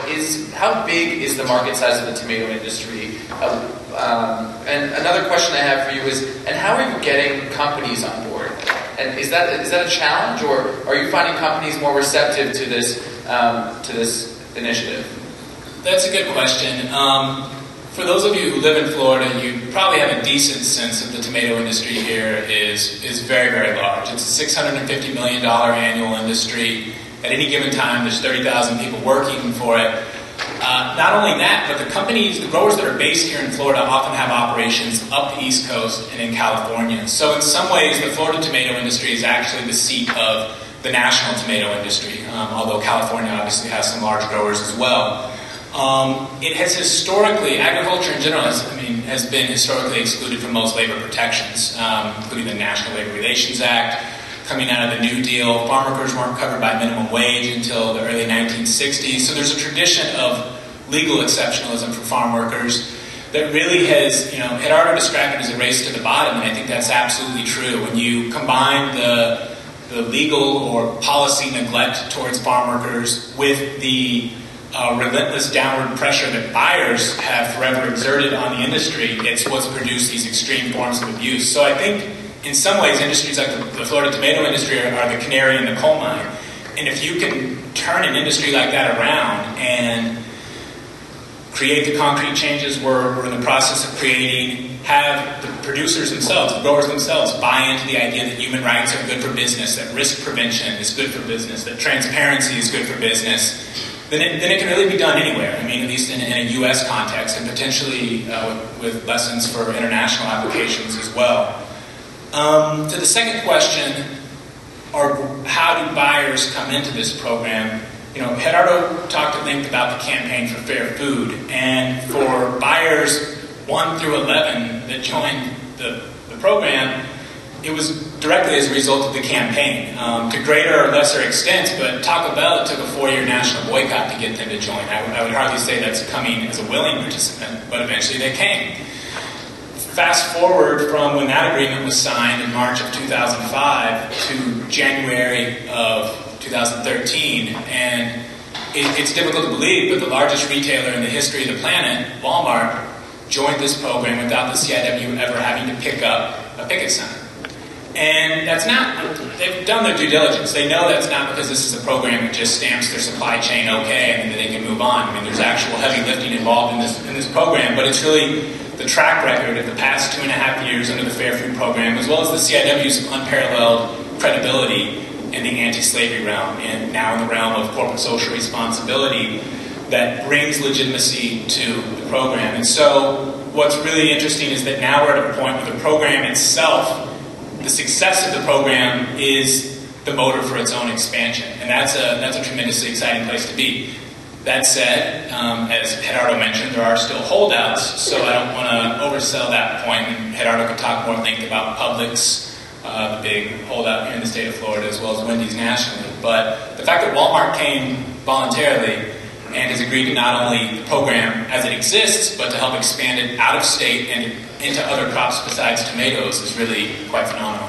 how big is the market size of the tomato industry? And another question I have for you is, and how are you getting companies on board? And is that a challenge, or are you finding companies more receptive to this initiative? That's a good question. For those of you who live in Florida, you probably have a decent sense of the tomato industry here is very, very large. It's a $650 million annual industry. At any given time, there's 30,000 people working for it. Not only that, but the growers that are based here in Florida often have operations up the East Coast and in California. So in some ways, the Florida tomato industry is actually the seat of the national tomato industry, although California obviously has some large growers as well. It has historically, agriculture in general has been historically excluded from most labor protections, including the National Labor Relations Act. Coming out of the New Deal, farm workers weren't covered by minimum wage until the early 1960s. So there's a tradition of legal exceptionalism for farm workers that really has, Gerardo described it as a race to the bottom, and I think that's absolutely true. When you combine the legal or policy neglect towards farm workers with the relentless downward pressure that buyers have forever exerted on the industry, it's what's produced these extreme forms of abuse. So I think in some ways industries like the Florida tomato industry are the canary in the coal mine. And if you can turn an industry like that around and create the concrete changes we're in the process of creating, have the producers themselves, the growers themselves, buy into the idea that human rights are good for business, that risk prevention is good for business, that transparency is good for business, then it can really be done anywhere. At least in a U.S. context, and potentially with lessons for international applications as well. To the second question, or how do buyers come into this program? Gerardo talked at length about the campaign for fair food, and for buyers 1 through 11 that joined the program, it was directly as a result of the campaign, to greater or lesser extent, but Taco Bell, it took a 4-year national boycott to get them to join. I would hardly say that's coming as a willing participant, but eventually they came. Fast forward from when that agreement was signed in March of 2005 to January of 2013, and it's difficult to believe, but the largest retailer in the history of the planet, Walmart, joined this program without the CIW ever having to pick up a picket sign. And that's not, they've done their due diligence. They know that's not because this is a program that just stamps their supply chain okay and then they can move on. I mean, there's actual heavy lifting involved in this program, but it's really the track record of the past 2.5 years under the Fair Food Program, as well as the CIW's unparalleled credibility in the anti-slavery realm, and now in the realm of corporate social responsibility, that brings legitimacy to the program. And so what's really interesting is that now we're at a point where the program itself, the success of the program is the motor for its own expansion. And that's a tremendously exciting place to be. That said, as Gerardo mentioned, there are still holdouts, so I don't want to oversell that point. And Gerardo could talk more at length about Publix, the big holdout here in the state of Florida, as well as Wendy's nationally. But the fact that Walmart came voluntarily and has agreed to not only the program as it exists, but to help expand it out of state and into other crops besides tomatoes is really quite phenomenal.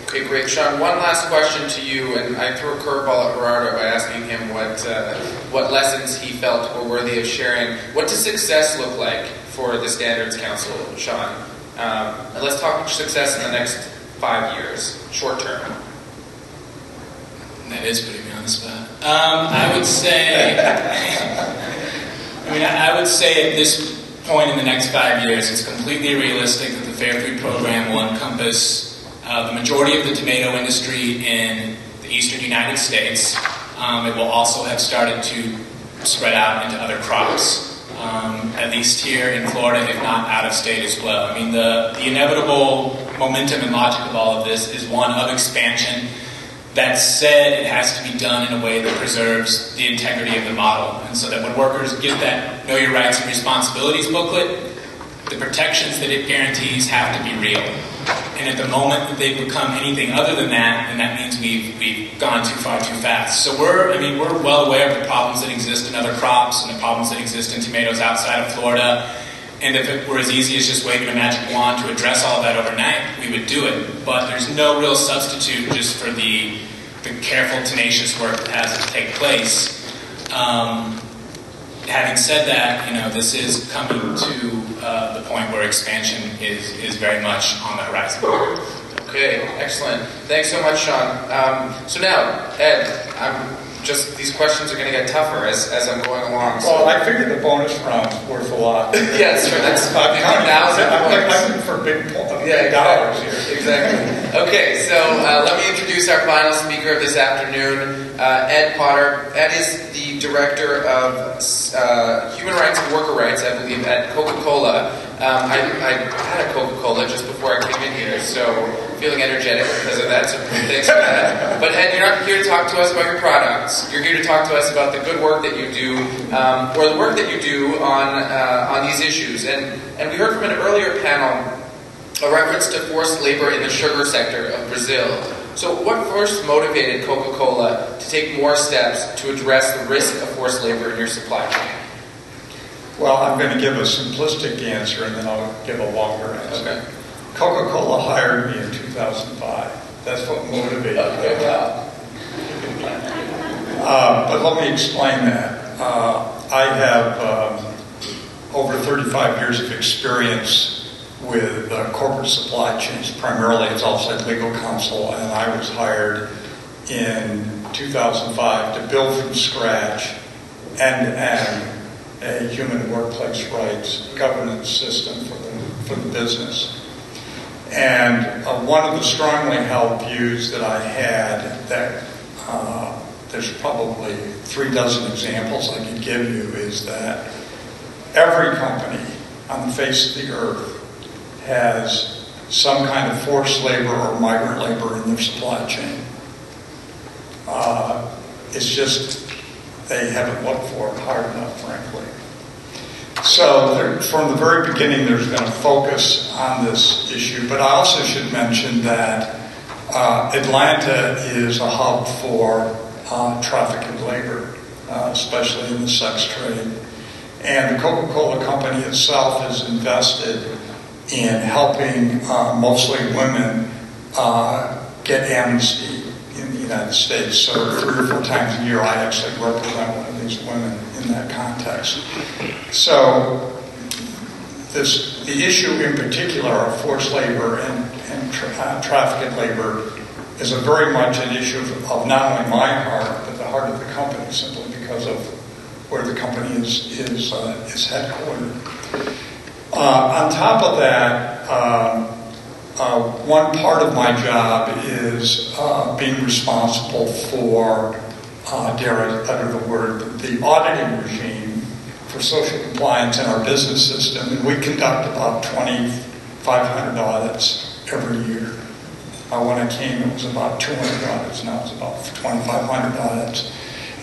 Okay, great. Sean, one last question to you, and I threw a curveball at Gerardo by asking him what lessons he felt were worthy of sharing. What does success look like for the Standards Council, Sean? And let's talk success in the next 5 years, short term. That is putting me on the spot. I would say, I would say at this point in the next 5 years, it's completely realistic that the Fair Food Program will encompass the majority of the tomato industry in the eastern United States. It will also have started to spread out into other crops, at least here in Florida, if not out of state as well. I mean, the inevitable momentum and logic of all of this is one of expansion. That said, it has to be done in a way that preserves the integrity of the model. And so that when workers get that Know Your Rights and Responsibilities booklet, the protections that it guarantees have to be real. And at the moment that they become anything other than that, then that means we've gone too far too fast. So we're well aware of the problems that exist in other crops and the problems that exist in tomatoes outside of Florida. And if it were as easy as just waving a magic wand to address all of that overnight, we would do it. But there's no real substitute just for the careful, tenacious work that has to take place. Having said that, this is coming to the point where expansion is very much on the horizon. Okay, excellent. Thanks so much, Sean. So now, Ed, these questions are going to get tougher as I'm going along. Well, I figured the bonus round's worth a lot. Yes, sure. That's I'm points. looking for big Yeah, dollars here. Exactly. Okay, so let me introduce our final speaker of this afternoon, Ed Potter. Ed is the Director of Human Rights and Worker Rights, I believe, at Coca-Cola. I had a Coca-Cola just before I came in here, so feeling energetic because of that, so thanks for that. But Ed, you're not here to talk to us about your products. You're here to talk to us about the good work that you do, or the work that you do on these issues. And we heard from an earlier panel a reference to forced labor in the sugar sector of Brazil. So what first motivated Coca-Cola to take more steps to address the risk of forced labor in your supply chain? Well, I'm going to give a simplistic answer and then I'll give a longer answer. Okay. Coca-Cola hired me in 2005. That's what motivated me. But let me explain that. I have over 35 years of experience with corporate supply chains, primarily as outside legal counsel, and I was hired in 2005 to build from scratch end-to-end a human workplace rights governance system for the business. And one of the strongly held views that I had, that there's probably 36 examples I could give you, is that every company on the face of the earth has some kind of forced labor or migrant labor in their supply chain. It's just they haven't looked for it hard enough, frankly. So from the very beginning, there's been a focus on this issue. But I also should mention that Atlanta is a hub for trafficking labor, especially in the sex trade. And the Coca-Cola company itself is invested in helping mostly women get amnesty in the United States. So 3 or 4 times a year, I actually represent one of these women in that context. So the issue in particular of forced labor and trafficking labor is very much an issue of not only my heart, but the heart of the company, simply because of where the company is headquartered. On top of that, one part of my job is being responsible for, dare I utter the word, the auditing regime for social compliance in our business system. And we conduct about 2,500 audits every year. When I came, it was about 200 audits. Now it's about 2,500 audits.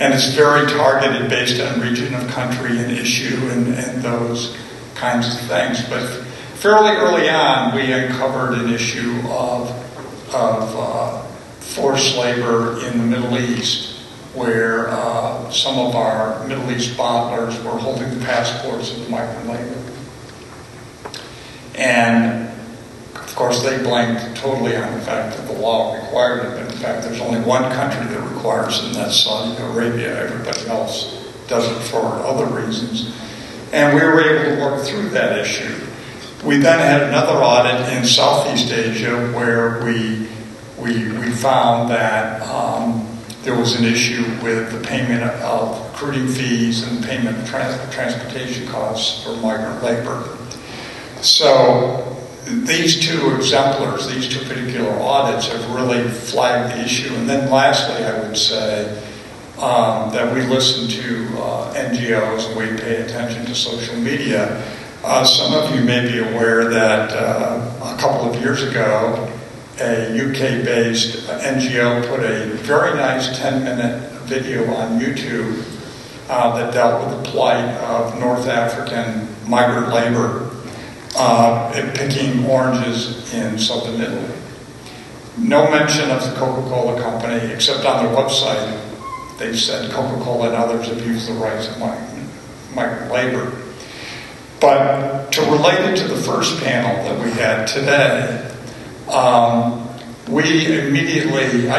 And it's very targeted based on region of country and issue and those kinds of things. But fairly early on, we uncovered an issue of forced labor in the Middle East, where some of our Middle East bottlers were holding the passports of the migrant labor. And of course, they blamed totally on the fact that the law required it. But in fact, there's only one country that requires it, and that's Saudi Arabia. Everybody else does it for other reasons. And we were able to work through that issue. We then had another audit in Southeast Asia where we found that there was an issue with the payment of recruiting fees and the payment of transportation costs for migrant labor. So these two exemplars, these two particular audits have really flagged the issue. And then lastly, I would say that we listen to NGOs and we pay attention to social media. Some of you may be aware that a couple of years ago, a UK-based NGO put a very nice 10-minute video on YouTube that dealt with the plight of North African migrant labor picking oranges in southern Italy. No mention of the Coca-Cola company, except on their website. They said Coca-Cola and others abuse the rights of migrant labor. But to relate it to the first panel that we had today, I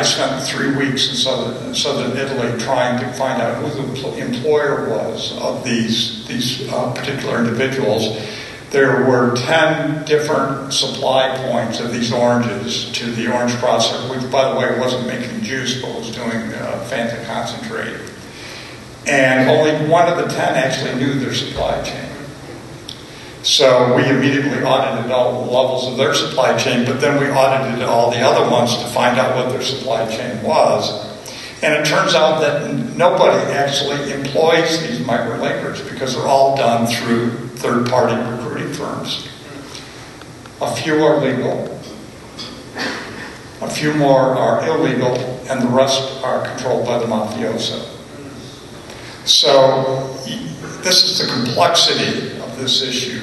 spent 3 weeks in southern Italy trying to find out who the employer was of these particular individuals. There were 10 different supply points of these oranges to the orange processor, which, by the way, wasn't making juice, but was doing Fanta concentrate. And only one of the 10 actually knew their supply chain. So we immediately audited all the levels of their supply chain, but then we audited all the other ones to find out what their supply chain was. And it turns out that nobody actually employs these migrant laborers because they're all done through third-party recruiting firms. A few are legal, a few more are illegal, and the rest are controlled by the mafioso. So this is the complexity of this issue.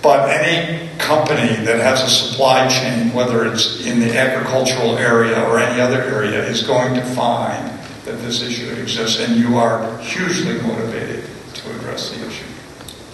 But any company that has a supply chain, whether it's in the agricultural area or any other area, is going to find that this issue exists, and you are hugely motivated to address the issue.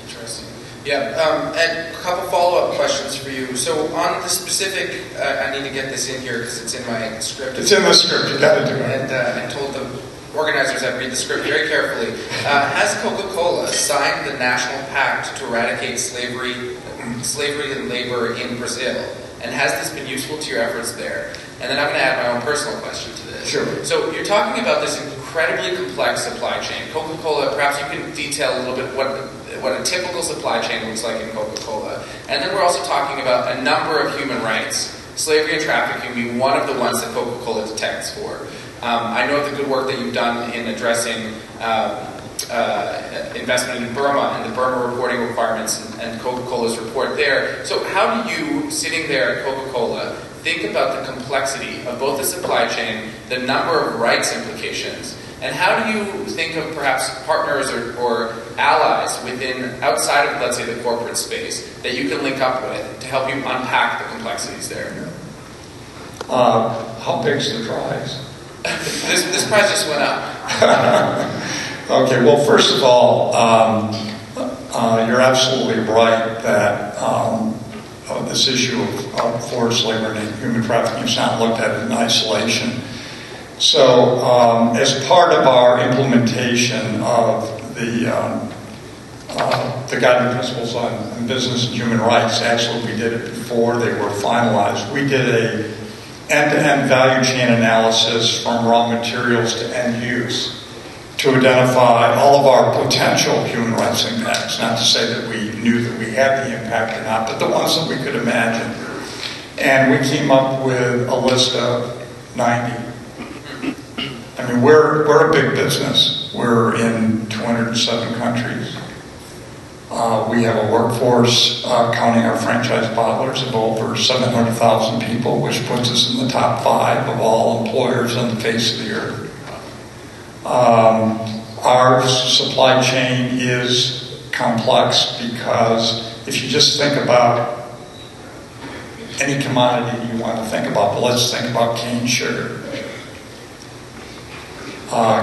Interesting. Yeah, and a couple follow-up questions for you. So on the specific, I need to get this in here because it's in my script. It's in the script, you got to do it. And I told the organizers I'd read the script very carefully. Has Coca-Cola signed the National Pact to eradicate slavery and labor in Brazil? And has this been useful to your efforts there? And then I'm going to add my own personal question to this. Sure. So you're talking about this incredibly complex supply chain. Coca-Cola, perhaps you can detail a little bit what a typical supply chain looks like in Coca-Cola. And then we're also talking about a number of human rights, slavery and trafficking being one of the ones that Coca-Cola detects for. I know of the good work that you've done in addressing investment in Burma and the Burma reporting requirements and Coca-Cola's report there. So how do you, sitting there at Coca-Cola, think about the complexity of both the supply chain, the number of rights implications, And how do you think of perhaps partners or allies outside of, let's say, the corporate space that you can link up with to help you unpack the complexities there? How big's the prize? This prize just went up. Okay, well, first of all, you're absolutely right that this issue of forced labor and human trafficking is not looked at in isolation. So, as part of our implementation of the guiding principles on business and human rights, actually we did it before they were finalized. We did a end-to-end value chain analysis from raw materials to end use to identify all of our potential human rights impacts. Not to say that we knew that we had the impact or not, but the ones that we could imagine. And we came up with a list of 90. I mean, we're a big business. We're in 207 countries. We have a workforce, counting our franchise bottlers, of over 700,000 people, which puts us in the top 5 of all employers on the face of the earth. Our supply chain is complex because if you just think about any commodity you want to think about, but let's think about cane sugar.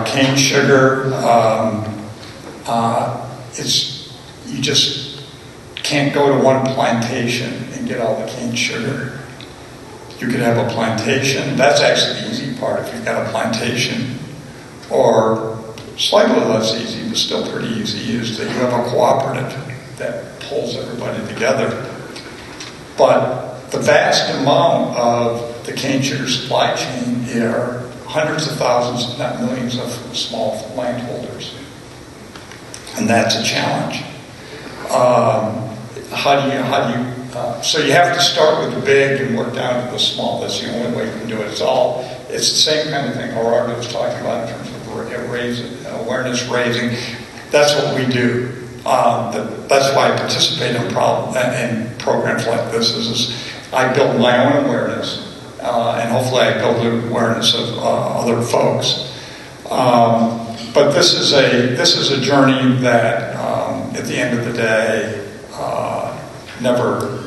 Cane sugar, you just can't go to one plantation and get all the cane sugar. You could have a plantation. That's actually the easy part if you've got a plantation. Or slightly less easy, but still pretty easy, is that you have a cooperative that pulls everybody together. But the vast amount of the cane sugar supply chain are hundreds of thousands, if not millions, of small landholders. And that's a challenge. So you have to start with the big and work down to the small. That's the only way you can do it. It's the same kind of thing Gerardo was talking about in terms of awareness raising. That's what we do. That's why I participate in programs like this. Is I build my own awareness, and hopefully I build the awareness of other folks. But this is a journey that, at the end of the day, never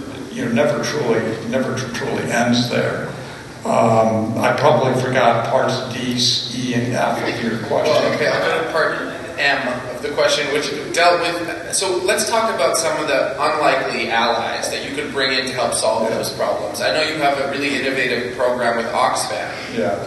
truly ends there. I probably forgot parts D, E, and F of your question. Okay, I'll go to part M of the question, which dealt with. So let's talk about some of the unlikely allies that you could bring in to help solve those problems. I know you have a really innovative program with Oxfam. Yeah.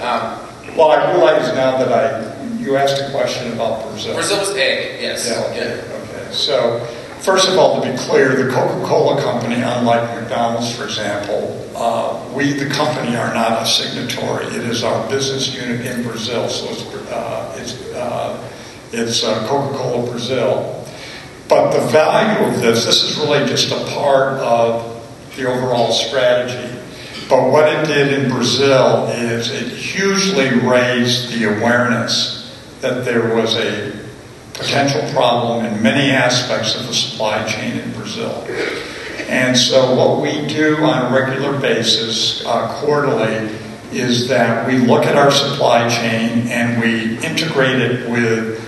Well, I realize now that you asked a question about Brazil. Brazil's A, yes. Yeah, okay. So, first of all, to be clear, the Coca-Cola Company, unlike McDonald's, for example, we, the company, are not a signatory. It is our business unit in Brazil, so it's Coca-Cola Brazil. But the value of this is really just a part of the overall strategy. But what it did in Brazil is it hugely raised the awareness that there was a potential problem in many aspects of the supply chain in Brazil. And so what we do on a regular basis, quarterly, is that we look at our supply chain and we integrate it with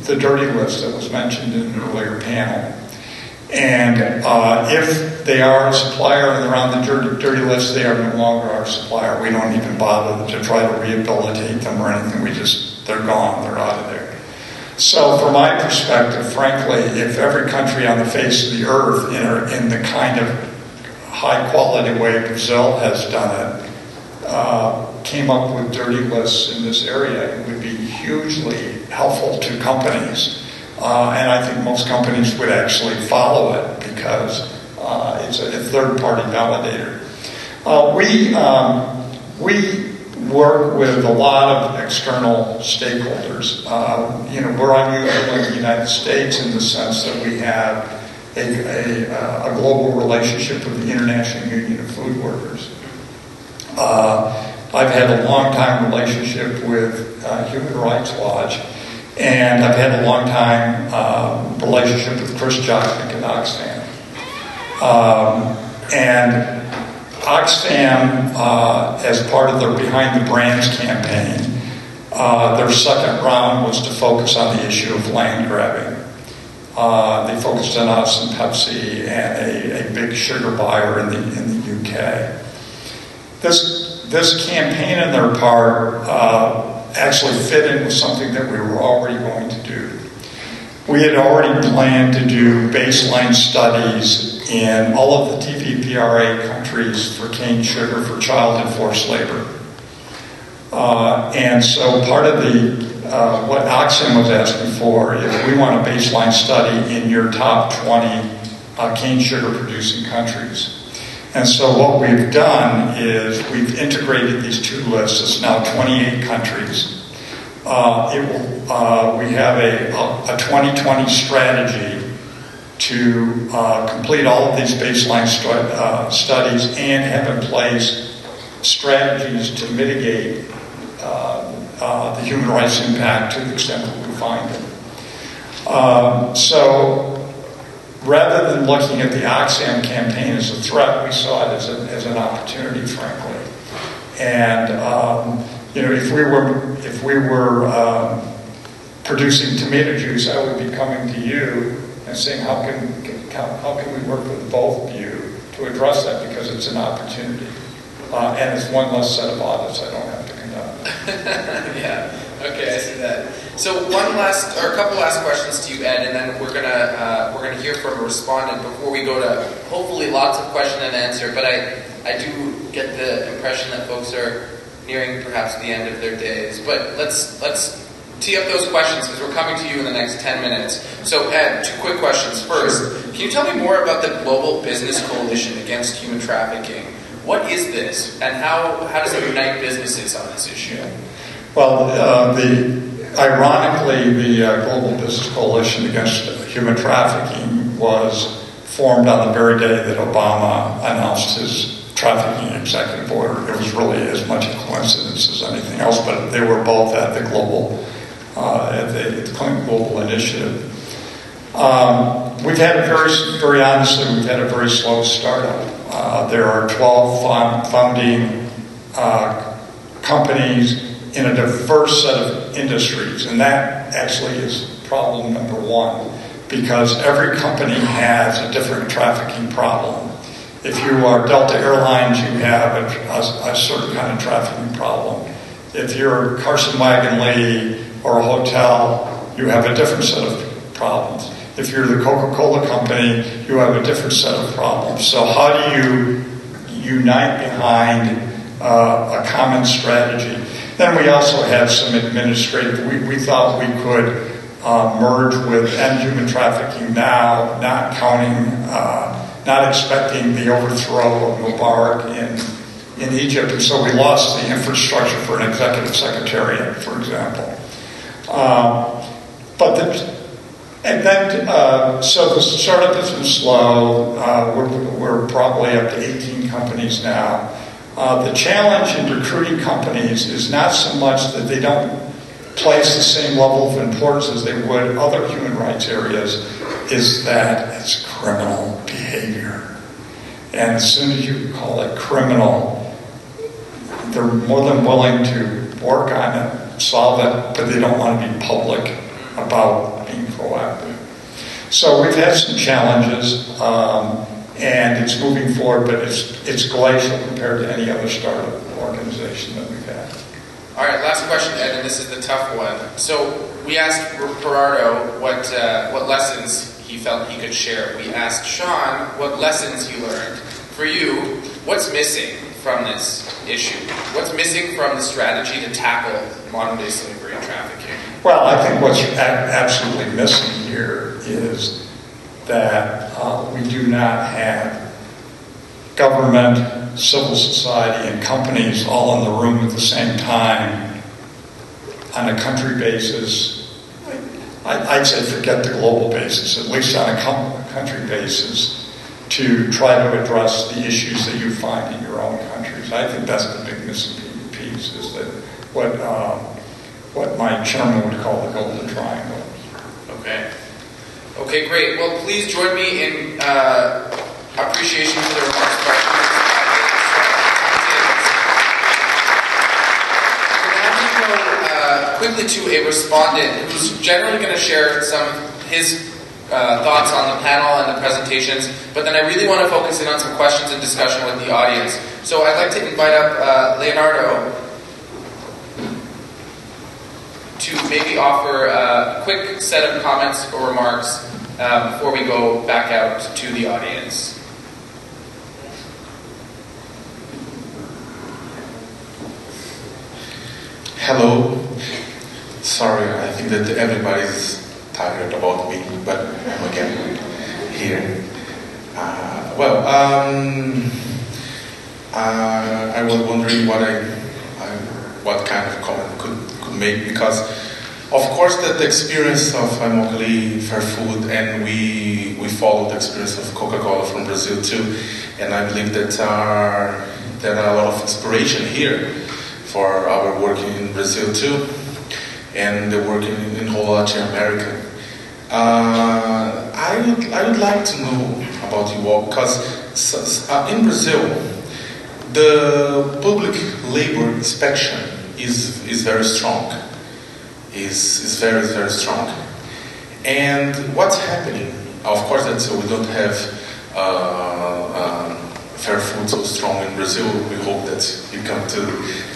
the dirty list that was mentioned in an earlier panel. And if they are a supplier and they're on the dirty list, they are no longer our supplier. We don't even bother to try to rehabilitate them or anything. They're gone. They're out of there. So from my perspective, frankly, if every country on the face of the earth in the kind of high quality way Brazil has done it, came up with dirty lists in this area, it would be hugely helpful to companies. And I think most companies would actually follow it because it's a third-party validator. We work with a lot of external stakeholders. We're unusual in the United States in the sense that we have a global relationship with the International Union of Food Workers. I've had a long-time relationship with Human Rights Watch. And I've had a long-time relationship with Chris Jochnick at Oxfam. And Oxfam, as part of their Behind the Brands campaign, Their second round was to focus on the issue of land grabbing. They focused on us and Pepsi and a big sugar buyer in the UK. This campaign on their part actually fit in with something that we were already going to do. We had already planned to do baseline studies in all of the TVPRA countries for cane sugar for child and forced labor. And so part of what Oxen was asking for is we want a baseline study in your top 20 cane sugar producing countries. And so what we've done is we've integrated these two lists. It's now 28 countries. We have a 2020 strategy to complete all of these baseline studies and have in place strategies to mitigate the human rights impact to the extent that we find it. So rather than looking at the Oxfam campaign as a threat, we saw it as an opportunity, frankly. And if we were producing tomato juice, I would be coming to you and saying, how can we work with both of you to address that, because it's an opportunity. And it's one less set of audits I don't have to conduct. Yeah. Okay, I see that. So a couple last questions to you, Ed, and then we're gonna hear from a respondent before we go to hopefully lots of question and answer. But I do get the impression that folks are nearing perhaps the end of their days. But let's tee up those questions, because we're coming to you in the next 10 minutes. So Ed, two quick questions. First, can you tell me more about the Global Business Coalition Against Human Trafficking? What is this, and how does it unite businesses on this issue? Well, ironically, the Global Business Coalition Against Human Trafficking was formed on the very day that Obama announced his trafficking executive order. It was really as much a coincidence as anything else, but they were both at the Clinton Global Initiative. We've had very honestly, we've had a very slow startup. There are 12 founding companies in a diverse set of industries, and that actually is problem number one, because every company has a different trafficking problem. If you are Delta Airlines, you have a certain kind of trafficking problem. If you're Carson Wagon Lady or a hotel, you have a different set of problems. If you're the Coca-Cola company, you have a different set of problems. So how do you unite behind a common strategy? Then we also had some administrative, we thought we could merge with End Human Trafficking Now, not counting, not expecting the overthrow of Mubarak in Egypt, and so we lost the infrastructure for an executive secretariat, for example. So the startup has been slow. We're probably up to 18 companies now. The challenge in recruiting companies is not so much that they don't place the same level of importance as they would other human rights areas, is that it's criminal behavior. And as soon as you call it criminal, they're more than willing to work on it, solve it, but they don't want to be public about being proactive. So we've had some challenges, and it's moving forward, but it's glacial compared to any other startup organization that we've had. All right, last question, Ed, and this is the tough one. So we asked Gerardo what lessons he felt he could share. We asked Sean what lessons he learned. For you, what's missing from this issue? What's missing from the strategy to tackle modern-day slavery and trafficking? Well, I think what's absolutely missing here is that we do not have government, civil society, and companies all in the room at the same time on a country basis. I'd say forget the global basis, at least on a country basis, to try to address the issues that you find in your own countries. I think that's the big missing piece, is that what my chairman would call the golden triangle. Okay, great. Well, please join me in appreciation for the remarks by We're going to have to go quickly to a respondent who's generally going to share some of his thoughts on the panel and the presentations, but then I really want to focus in on some questions and discussion with the audience. So I'd like to invite up Leonardo to maybe offer a quick set of comments or remarks before we go back out to the audience. Hello. Sorry, I think that everybody's tired about me, but I'm again here. I was wondering what kind of comment could make, because of course that the experience of Immokalee Fair Food, and we follow the experience of Coca-Cola from Brazil too, and I believe that there are a lot of inspiration here for our work in Brazil too, and the work in whole Latin America. I would like to know about you all, because in Brazil, the public labor inspection is very strong. Is very, very strong. And what's happening? Of course, we don't have fair food so strong in Brazil. We hope that you come to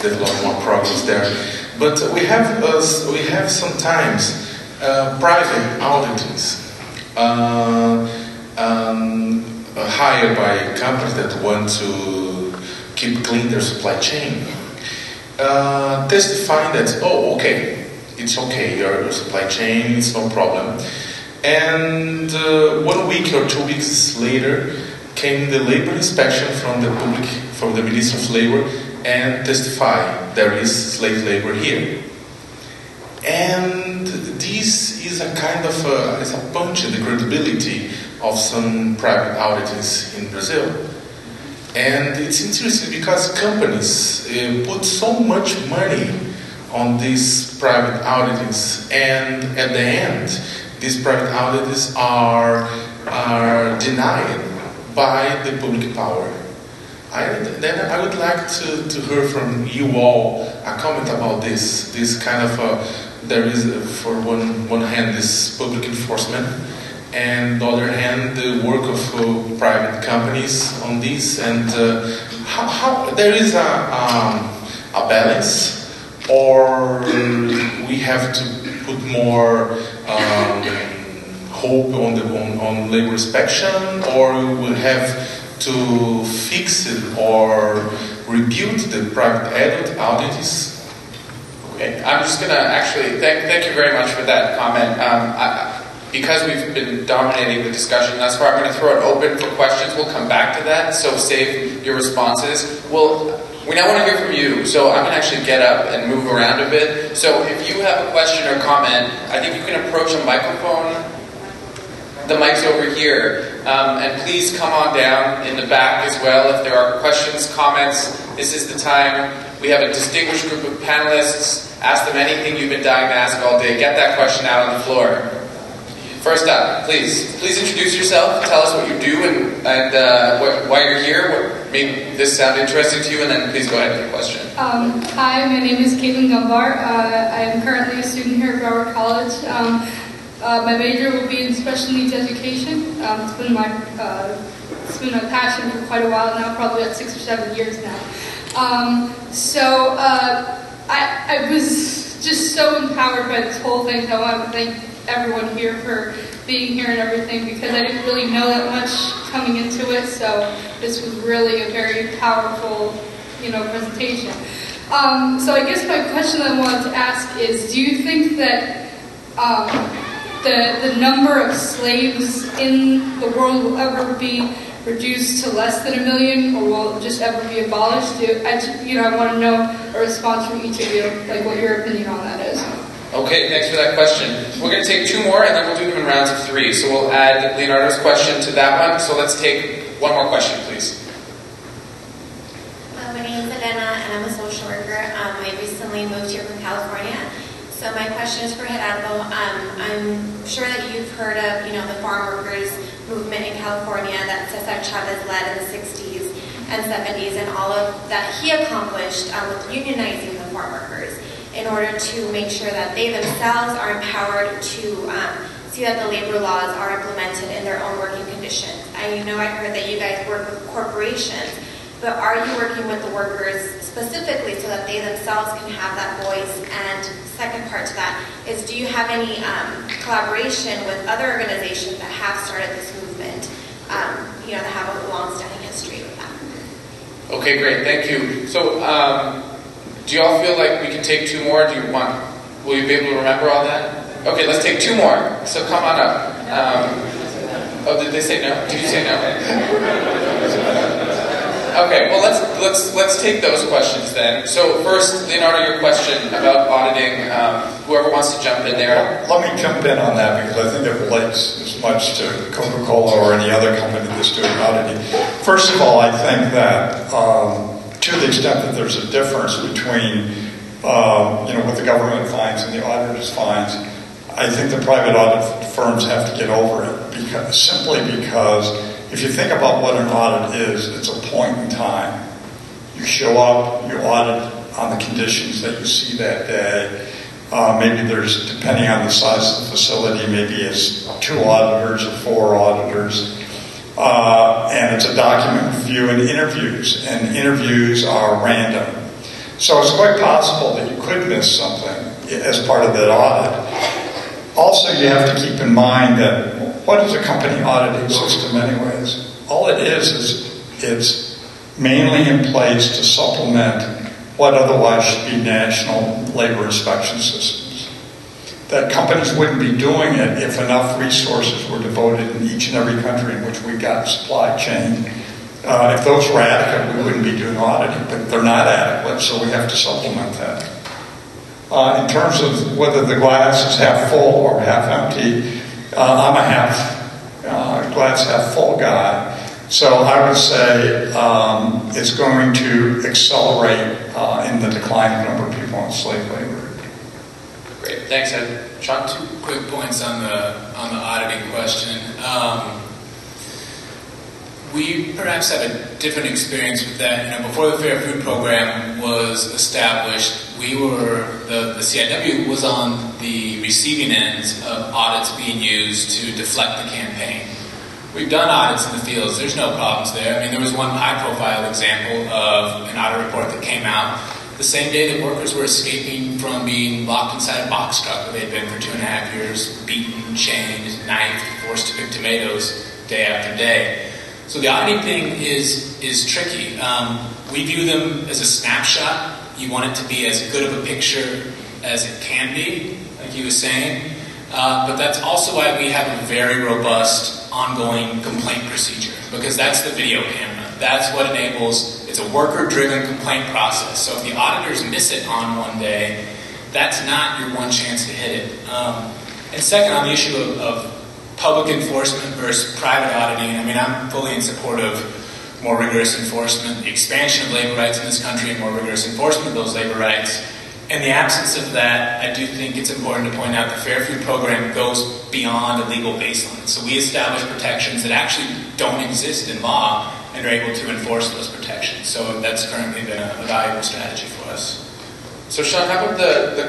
develop more progress there. But we have sometimes private auditors hired by companies that want to keep clean their supply chain, testifying that, oh, okay, it's okay, your supply chain, it's no problem. And 1 week or 2 weeks later came the labor inspection from the Minister of Labor, and testify there is slave labor here. And this is a kind of it's a punch in the credibility of some private auditors in Brazil. And it's interesting because companies put so much money on these private auditors, and at the end, these private auditors are denied by the public power. Then I would like to hear from you all a comment about this kind of there is for one hand this public enforcement, and the other hand the work of private companies on this, and how there is a balance, or we have to put more hope on labor inspection, or we will have to fix it or rebuild the private audits. Okay, I'm just gonna actually thank you very much for that comment. Because we've been dominating the discussion thus far, I'm going to throw it open for questions. We'll come back to that, so save your responses. We now want to hear from you, so I'm going to actually get up and move around a bit. So if you have a question or comment, I think you can approach a microphone. The mic's over here. And please come on down in the back as well if there are questions, comments. This is the time. We have a distinguished group of panelists. Ask them anything you've been dying to ask all day. Get that question out on the floor. First up, please introduce yourself. Tell us what you do and why you're here. Maybe this sounds interesting to you, and then please go ahead with your question. Hi, my name is Caitlin Gumbar. I am currently a student here at Broward College. My major will be in special needs education. It's been a passion for quite a while now, probably about 6 or 7 years now. I was just so empowered by this whole thing. So I want to thank everyone here for being here and everything, because I didn't really know that much coming into it, so this was really a very powerful, presentation. So I guess my question that I wanted to ask is, do you think that the number of slaves in the world will ever be reduced to less than 1 million, or will it just ever be abolished? I want to know a response from each of you, like what your opinion on that is. Okay, thanks for that question. We're going to take 2 more, and then we'll do them in rounds of 3. So we'll add Leonardo's question to that one. So let's take one more question, please. My name is Elena, and I'm a social worker. I recently moved here from California. So my question is for Gerardo. I'm sure that you've heard of, the farm workers movement in California that Cesar Chavez led in the 60s and 70s, and all of that he accomplished with unionizing the farm workers. in order to make sure that they themselves are empowered to see that the labor laws are implemented in their own working conditions. I know I heard that you guys work with corporations, but are you working with the workers specifically so that they themselves can have that voice? And second part to that is, do you have any collaboration with other organizations that have started this movement, that have a long-standing history with that? Okay, great, thank you. So, do you all feel like we can take two more? Will you be able to remember all that? Okay, let's take two more. So come on up. Did they say no? Did you say no? Okay, well let's take those questions then. So first, Leonardo, your question about auditing. Whoever wants to jump in there. Let me jump in on that because I think it relates as much to Coca-Cola or any other company that's doing auditing. First of all, I think that to the extent that there's a difference between what the government finds and the auditors finds, I think the private audit firms have to get over it simply because if you think about what an audit is, it's a point in time. You show up, you audit on the conditions that you see that day. Maybe there's, depending on the size of the facility, maybe it's 2 auditors or 4 auditors. And it's a document review and interviews are random. So it's quite possible that you could miss something as part of that audit. Also, you have to keep in mind that what is a company auditing system anyways? All it is it's mainly in place to supplement what otherwise should be national labor inspection systems. That companies wouldn't be doing it if enough resources were devoted in each and every country in which we got supply chain. If those were adequate, we wouldn't be doing auditing, but they're not adequate, so we have to supplement that. In terms of whether the glass is half full or half empty, I'm a glass half full guy. So I would say it's going to accelerate in the decline of the number of people in slave labor. Great, thanks, Ed. Sean? 2 quick points on the auditing question. We perhaps have a different experience with that. Before the Fair Food Program was established, the CIW was on the receiving end of audits being used to deflect the campaign. We've done audits in the fields. There's no problems there. There was one high-profile example of an audit report that came out the same day that workers were escaping from being locked inside a box truck where they'd been for 2.5 years, beaten, chained, knifed, forced to pick tomatoes day after day. So the auditing thing is tricky. We view them as a snapshot. You want it to be as good of a picture as it can be, like he was saying. But that's also why we have a very robust ongoing complaint procedure, because that's the video camera. That's what enables, it's a worker-driven complaint process. So if the auditors miss it on one day, that's not your one chance to hit it. And second, on the issue of public enforcement versus private auditing, I'm fully in support of more rigorous enforcement, the expansion of labor rights in this country and more rigorous enforcement of those labor rights. In the absence of that, I do think it's important to point out the Fair Food Program goes beyond a legal baseline. So we establish protections that actually don't exist in law and are able to enforce those protections. So that's currently been a valuable strategy for us. So Sean, how about the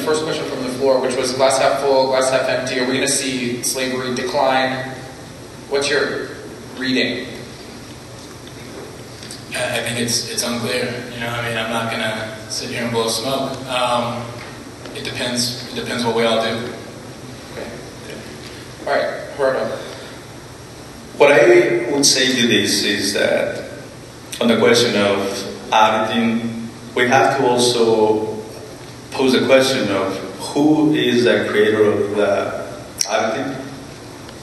first question from the floor, which was glass half full, glass half empty? Are we going to see slavery decline? What's your reading? I think it's unclear. I'm not going to sit here and blow smoke. It depends. It depends what we all do. Okay. All right, Gerardo. What I would say to this is that on the question of auditing, we have to also pose the question of who is the creator of the auditing,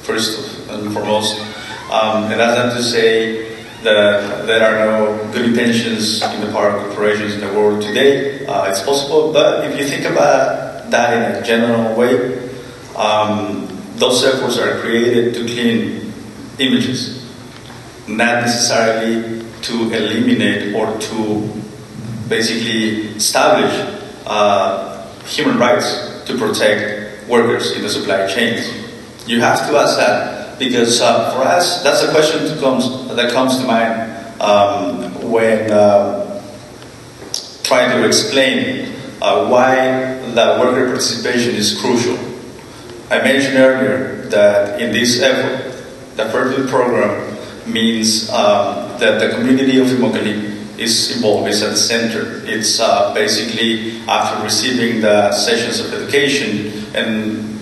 first and foremost. And that's not to say that there are no good intentions in the part of corporations in the world today. It's possible, but if you think about that in a general way, those efforts are created to clean images, not necessarily to eliminate or to basically establish human rights to protect workers in the supply chains. You have to ask that because for us, that's a question that comes to mind when trying to explain why the worker participation is crucial. I mentioned earlier that in this effort, the Fair Food program means that the community of Immokalee is involved, is at the center. It's basically after receiving the sessions of education, and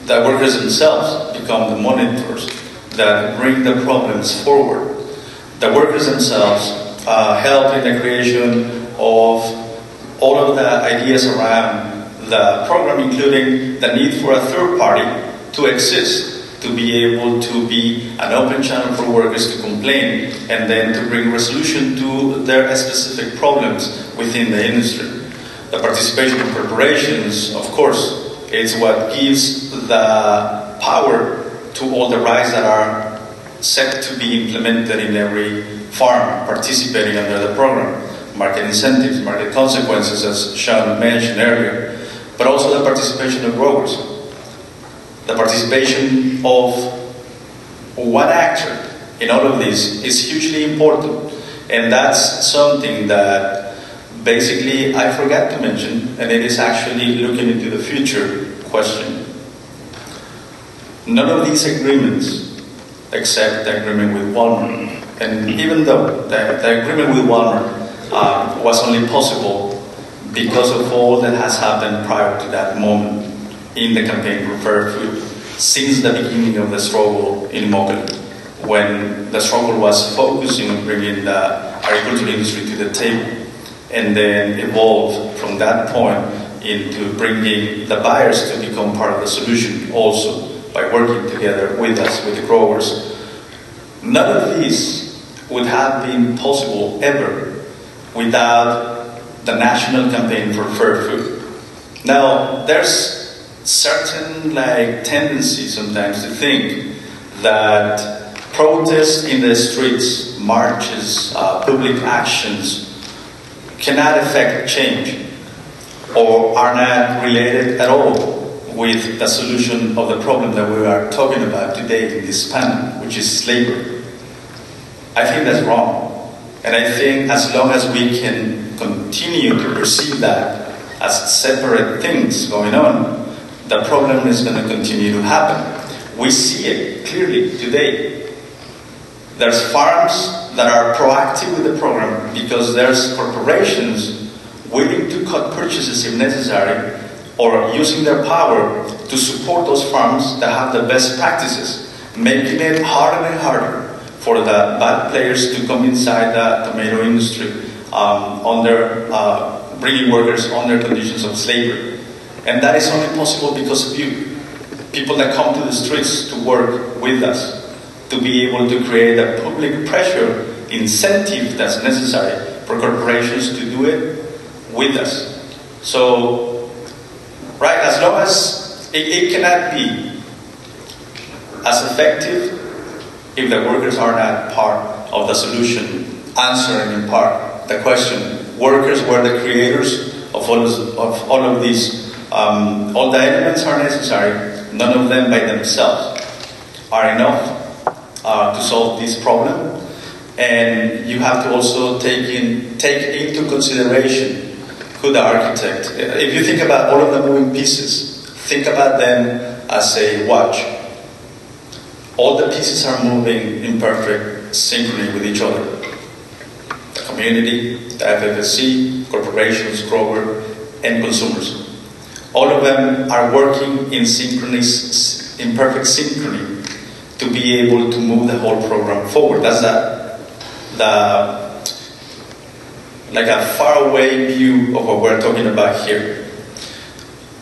the workers themselves become the monitors that bring the problems forward. The workers themselves help in the creation of all of the ideas around the program, including the need for a third party to exist, to be able to be an open channel for workers to complain and then to bring resolution to their specific problems within the industry. The participation of corporations, of course, is what gives the power to all the rights that are set to be implemented in every farm participating under the program. Market incentives, market consequences, as Sean mentioned earlier, but also the participation of growers. The participation of one actor in all of this is hugely important, and that's something that basically I forgot to mention, and it is actually looking into the future question. None of these agreements, except the agreement with Walmart, and even though the agreement with Walmart was only possible because of all that has happened prior to that moment in the campaign for fair food, since the beginning of the struggle in Immokalee, when the struggle was focusing on bringing the agricultural industry to the table, and then evolved from that point into bringing the buyers to become part of the solution also by working together with us, with the growers. None of this would have been possible ever without the national campaign for fair food. Now, there's certain tendency sometimes to think that protests in the streets, marches, public actions cannot affect change or are not related at all with the solution of the problem that we are talking about today in this panel, which is slavery. I think that's wrong. And I think as long as we can continue to perceive that as separate things going on, the problem is going to continue to happen. We see it clearly today. There's farms that are proactive with the program because there's corporations willing to cut purchases if necessary, or using their power to support those farms that have the best practices, making it harder and harder for the bad players to come inside the tomato industry bringing workers under conditions of slavery. And that is only possible because of you, people that come to the streets to work with us, to be able to create a public pressure incentive that's necessary for corporations to do it with us. So, right, as long as it cannot be as effective if the workers are not part of the solution, answering in part the question. Workers were the creators of all of these. All the elements are necessary. None of them by themselves are enough to solve this problem. And you have to also take into consideration who the architect. If you think about all of the moving pieces, think about them as a watch. All the pieces are moving in perfect synchrony with each other. The community, the FFSC, corporations, grower, and consumers. All of them are working in perfect synchrony to be able to move the whole program forward. That's like a faraway view of what we're talking about here.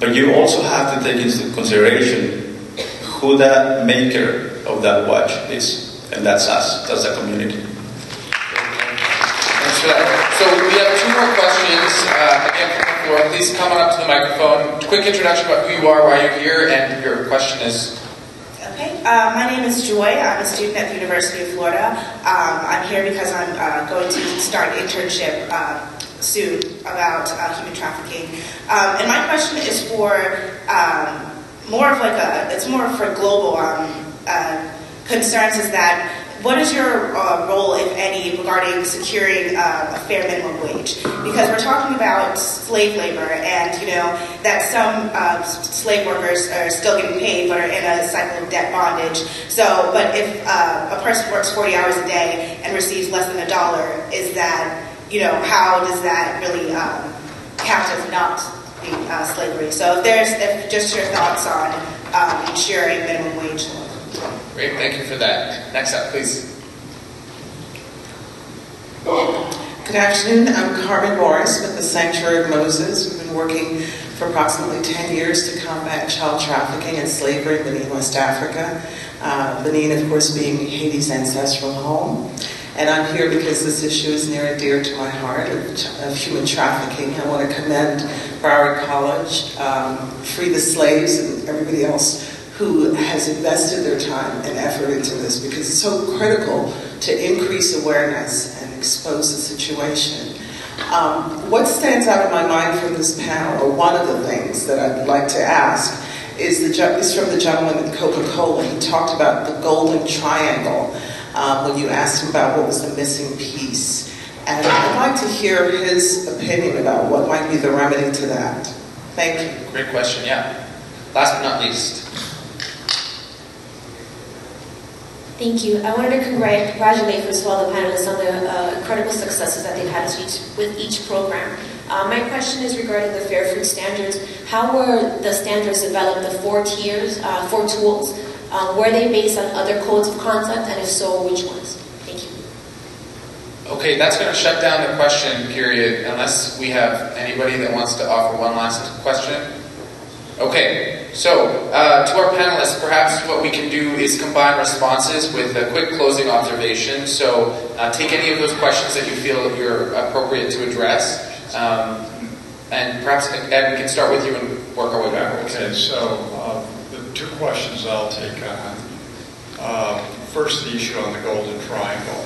But you also have to take into consideration who the maker of that watch is, and that's us, that's the community. Thanks for that. So we have two more questions. Again, from the floor, please come on up to the microphone. Quick introduction about who you are, why you're here, and your question is. Okay, my name is Joy. I'm a student at the University of Florida. I'm here because I'm going to start an internship soon about human trafficking. And my question is for it's more for global concerns, is that what is your role, if any, regarding securing a fair minimum wage? Because we're talking about slave labor, and that some slave workers are still getting paid but are in a cycle of debt bondage. So, but if a person works 40 hours a day and receives less than $1, is that, how does that really count as not being slavery? So if just your thoughts on ensuring minimum wage law. Great, thank you for that. Next up, please. Good afternoon. I'm Carmen Morris with the Sanctuary of Moses. We've been working for approximately 10 years to combat child trafficking and slavery in Benin, West Africa. Benin, of course, being Haiti's ancestral home. And I'm here because this issue is near and dear to my heart of human trafficking. I want to commend Broward College, Free the Slaves, and everybody else who has invested their time and effort into this, because it's so critical to increase awareness and expose the situation. What stands out in my mind from this panel, or one of the things that I'd like to ask, is from the gentleman at Coca-Cola. He talked about the golden triangle when you asked him about what was the missing piece. And I'd like to hear his opinion about what might be the remedy to that. Thank you. Great question, yeah. Last but not least. Thank you. I wanted to congratulate, first of all, the panelists on the incredible successes that they've had with each program. My question is regarding the Fair Food Standards. How were the standards developed, the 4 tiers, 4 tools? Were they based on other codes of conduct, and if so, which ones? Thank you. Okay, that's going to shut down the question period, unless we have anybody that wants to offer one last question. Okay, so to our panelists, perhaps what we can do is combine responses with a quick closing observation. So take any of those questions that you feel you're appropriate to address. And perhaps, Ed, we can start with you and work our way backwards. Okay, so the 2 questions I'll take on. First, the issue on the Golden Triangle.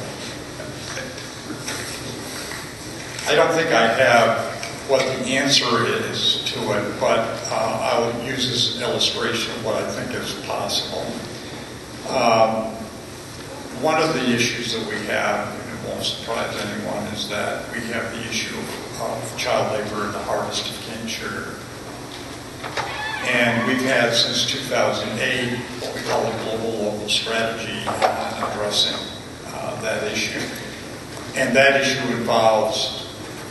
I don't think I have what the answer is to it, but I'll use this as an illustration of what I think is possible. One of the issues that we have, and it won't surprise anyone, is that we have the issue of child labor in the harvest of cane sugar. And we've had since 2008 what we call a global local strategy on addressing that issue. And that issue involves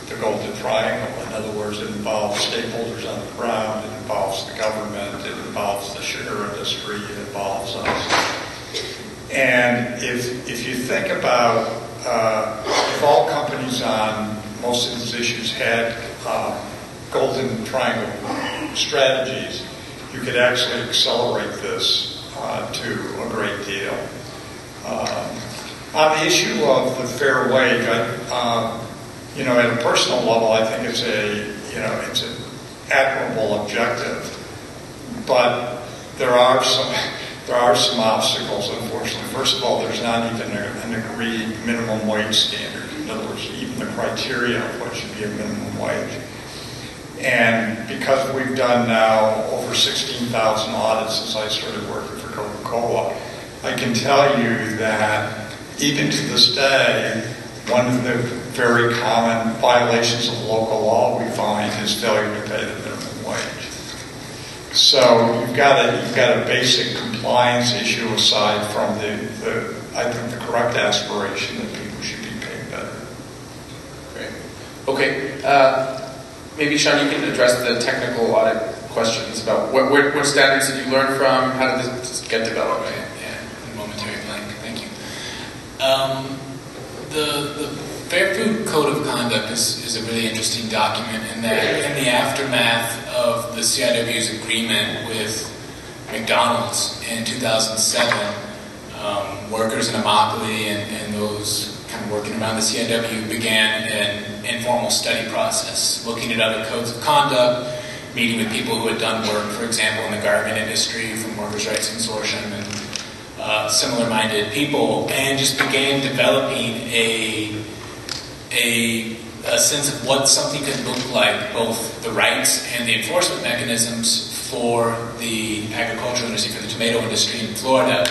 the Golden Triangle. In other words, it involves stakeholders on the ground, it involves the government, it involves the sugar industry, it involves us. And if you think about if all companies on most of these issues had Golden Triangle strategies, you could actually accelerate this to a great deal. On the issue of the fair wage, at a personal level, I think it's an admirable objective, but there are some obstacles, unfortunately. First of all, there's not even an agreed minimum wage standard. In other words, even the criteria of what should be a minimum wage. And because we've done now over 16,000 audits since I started working for Coca-Cola, I can tell you that even to this day, one of the very common violations of local law we find is failure to pay the minimum wage. So you've got a basic compliance issue aside from I think the correct aspiration that people should be paid better. Great. Okay. Maybe Sean, you can address the technical audit questions about what standards did you learn from? How did this get developed? Yeah, momentary blank. Thank you. The Fair Food Code of Conduct is a really interesting document in that in the aftermath of the CIW's agreement with McDonald's in 2007, workers in Immokalee and those kind of working around the CIW began an informal study process, looking at other codes of conduct, meeting with people who had done work, for example, in the garment industry from Workers' Rights Consortium and similar-minded people, and just began developing a sense of what something could look like, both the rights and the enforcement mechanisms for the agricultural industry, for the tomato industry in Florida.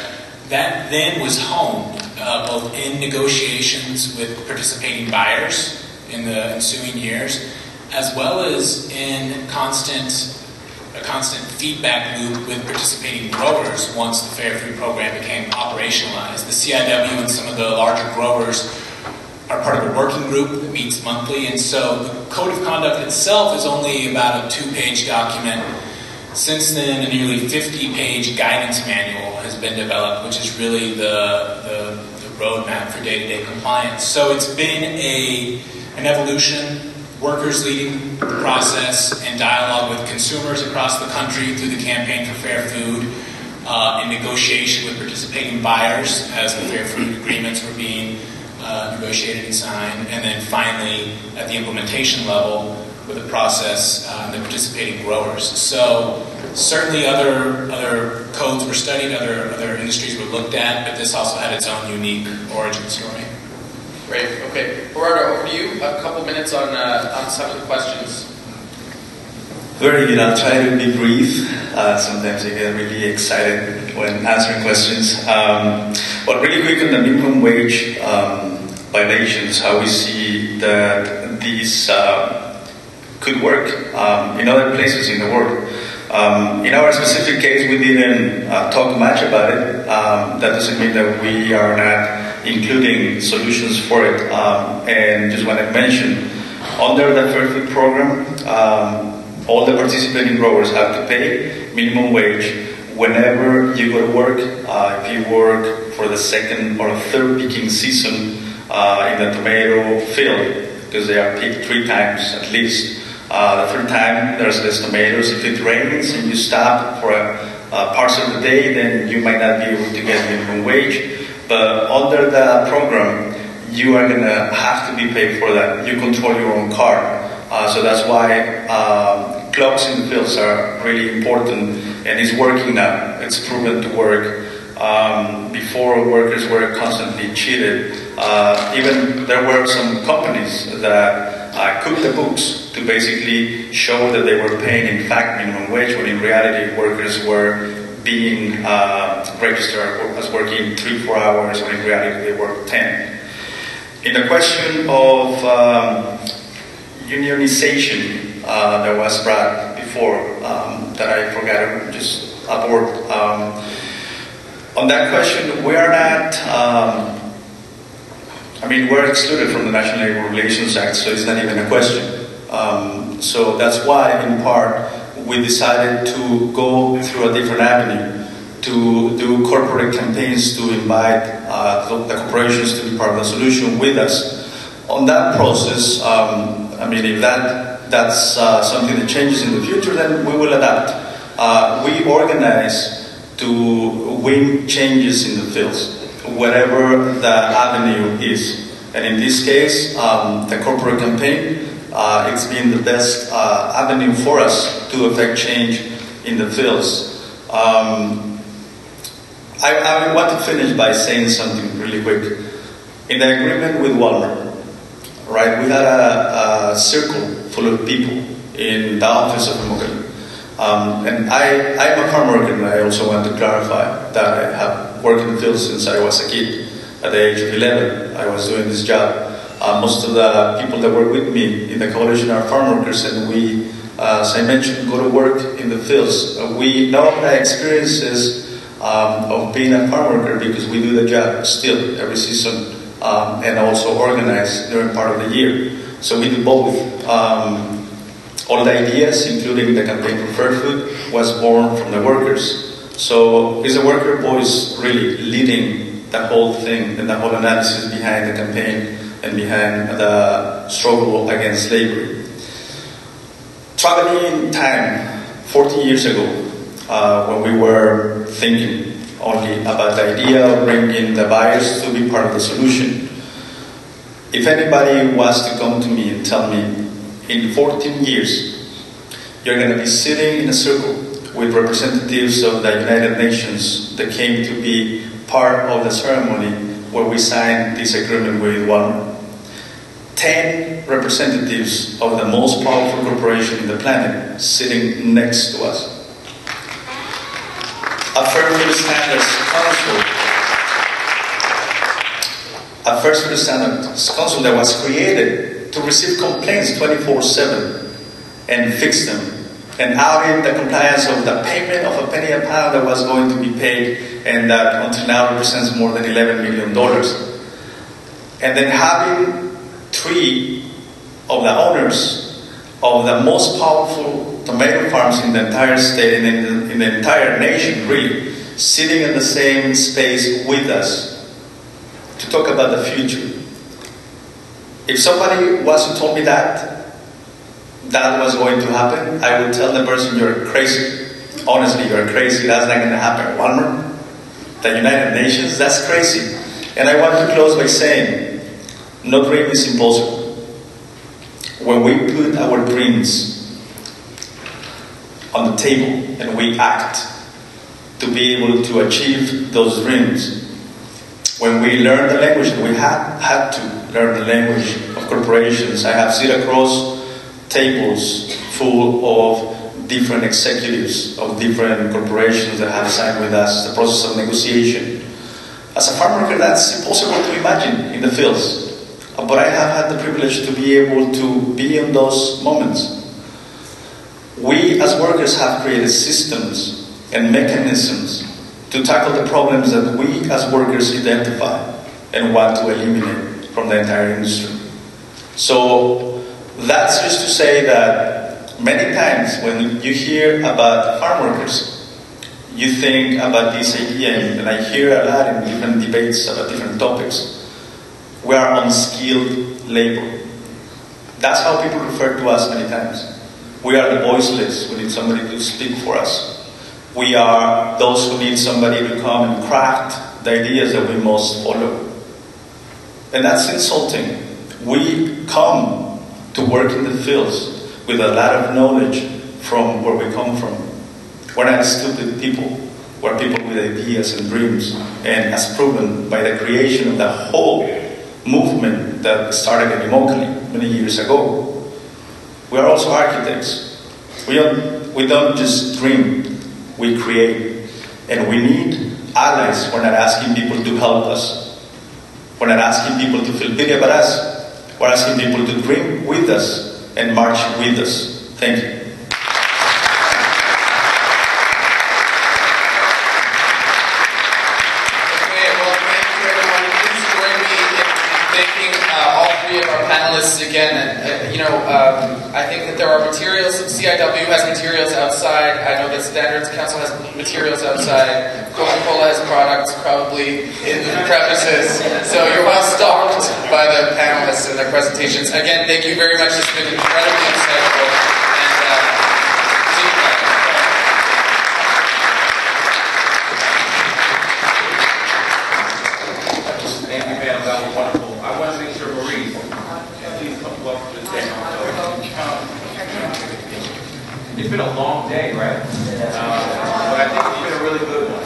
That then was honed both in negotiations with participating buyers in the ensuing years, as well as in a constant feedback loop with participating growers once the Fair Food Program became operationalized. The CIW and some of the larger growers are part of a working group that meets monthly, and so the Code of Conduct itself is only about a 2-page document. Since then, a nearly 50-page guidance manual has been developed, which is really the roadmap for day-to-day compliance. So it's been an evolution, workers leading the process and dialogue with consumers across the country through the Campaign for Fair Food, in negotiation with participating buyers as the Fair Food agreements were being negotiated and signed, and then finally at the implementation level with the process and the participating growers. So certainly other codes were studied, other industries were looked at, but this also had its own unique origin story. Great. Okay, Gerardo, over to you. A couple minutes on some of the questions. Very good. I'll try to be brief. Sometimes I get really excited when answering questions. But really quick on the minimum wage violations, how we see that these could work in other places in the world. In our specific case, we didn't talk much about it. That doesn't mean that we are not including solutions for it. And just want to mention, under the Fair Food Program, all the participating growers have to pay minimum wage whenever you go to work. If you work for the second or third picking season in the tomato field, because they are picked 3 times at least. The third time there's less tomatoes. If it rains and you stop for parts of the day, then you might not be able to get minimum wage. But under the program, you are going to have to be paid for that. You control your own car. So that's why clocks in the fields are really important, and it's working now. It's proven to work. Before, workers were constantly cheated. Even there were some companies that cooked the books to basically show that they were paying, in fact, minimum wage, when in reality workers were being registered as working 3-4 hours, when in reality they worked 10. In the question of unionization that was brought before, that I forgot to just abort. On that question, we are not, we're excluded from the National Labor Relations Act, so it's not even a question. So that's why, in part, we decided to go through a different avenue, to do corporate campaigns to invite the corporations to be part of the solution with us. On that process, if that's something that changes in the future, then we will adapt. We organize to win changes in the fields, whatever the avenue is. And in this case, the corporate campaign, it's been the best avenue for us to affect change in the fields. I want to finish by saying something really quick. In the agreement with Walmart, right, we had a circle full of people in the office of Mokali. And I'm a farm worker, and I also want to clarify that I have worked in the field since I was a kid. At the age of 11, I was doing this job. Most of the people that work with me in the coalition are farm workers, and we, as I mentioned, go to work in the fields. We know the experiences of being a farm worker because we do the job still every season, and also organize during part of the year. So we do both. All the ideas, including the campaign for fair food, was born from the workers. So it's the worker voice really leading the whole thing and the whole analysis behind the campaign and behind the struggle against slavery. Traveling in time, 40 years ago, when we were thinking only about the idea of bringing the buyers to be part of the solution, if anybody was to come to me and tell me, in 14 years, you're going to be sitting in a circle with representatives of the United Nations that came to be part of the ceremony where we signed this agreement with Walmart. 10 representatives of the most powerful corporation in the planet sitting next to us. A Fair Food Standards Council Fair Trade Standards Council that was created to receive complaints 24/7 and fix them, and audit the compliance of the payment of a penny a pound that was going to be paid, and that until now represents more than $11 million. And then having 3 of the owners of the most powerful tomato farms in the entire state and in the entire nation, really, sitting in the same space with us to talk about the future. If somebody was to tell me that was going to happen, I would tell the person, you're crazy. Honestly, you're crazy. That's not going to happen. Walmart, the United Nations, that's crazy. And I want to close by saying, no dream is impossible. When we put our dreams on the table and we act to be able to achieve those dreams, when we learn the language, and we had to learn the language of corporations. I have sit across tables full of different executives of different corporations that have signed with us the process of negotiation. As a farm worker, that's impossible to imagine in the fields. But I have had the privilege to be able to be in those moments. We as workers have created systems and mechanisms to tackle the problems that we as workers identify and want to eliminate from the entire industry. So that's just to say that many times when you hear about farm workers, you think about this idea, and I hear a lot in different debates about different topics. We are unskilled labor. That's how people refer to us many times. We are the voiceless. We need somebody to speak for us. We are those who need somebody to come and craft the ideas that we must follow. And that's insulting. We come to work in the fields with a lot of knowledge from where we come from. We're not stupid people. We're people with ideas and dreams. And as proven by the creation of the whole movement that started in Immokalee many years ago, we are also architects. We don't just dream, we create. And we need allies. We're not asking people to help us. We're not asking people to feel pity about us. We're asking people to dream with us and march with us. Thank you. Again, I think that there are materials. CIW has materials outside. I know that Standards Council has materials outside. Coca-Cola has products probably in the premises. So you're well stocked by the panelists and their presentations. Again, thank you very much. It's been incredibly insightful. Thank you, ma'am. That was wonderful. I want to make sure Maurice, please come up to the stage. It's been a long day, right? But I think it's been a really good one.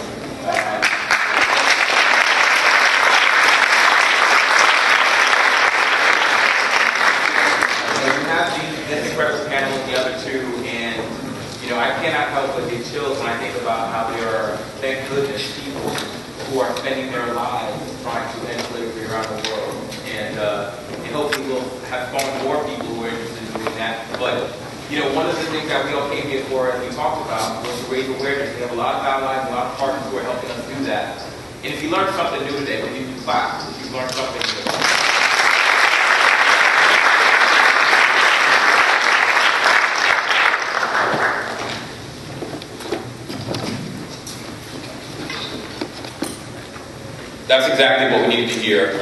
We have this incredible panel with the other two, and I cannot help but get chills when I think about how there are, thank goodness, people who are spending their lives trying to end slavery around the world, and hopefully we'll have far more people who are interested in doing that. But one of the things that we all came here for, as we talked about, was to raise awareness. We have a lot of allies, a lot of partners who are helping us do that. And if you learned something new today, when you clap, if you learned something new. That's exactly what we needed to hear.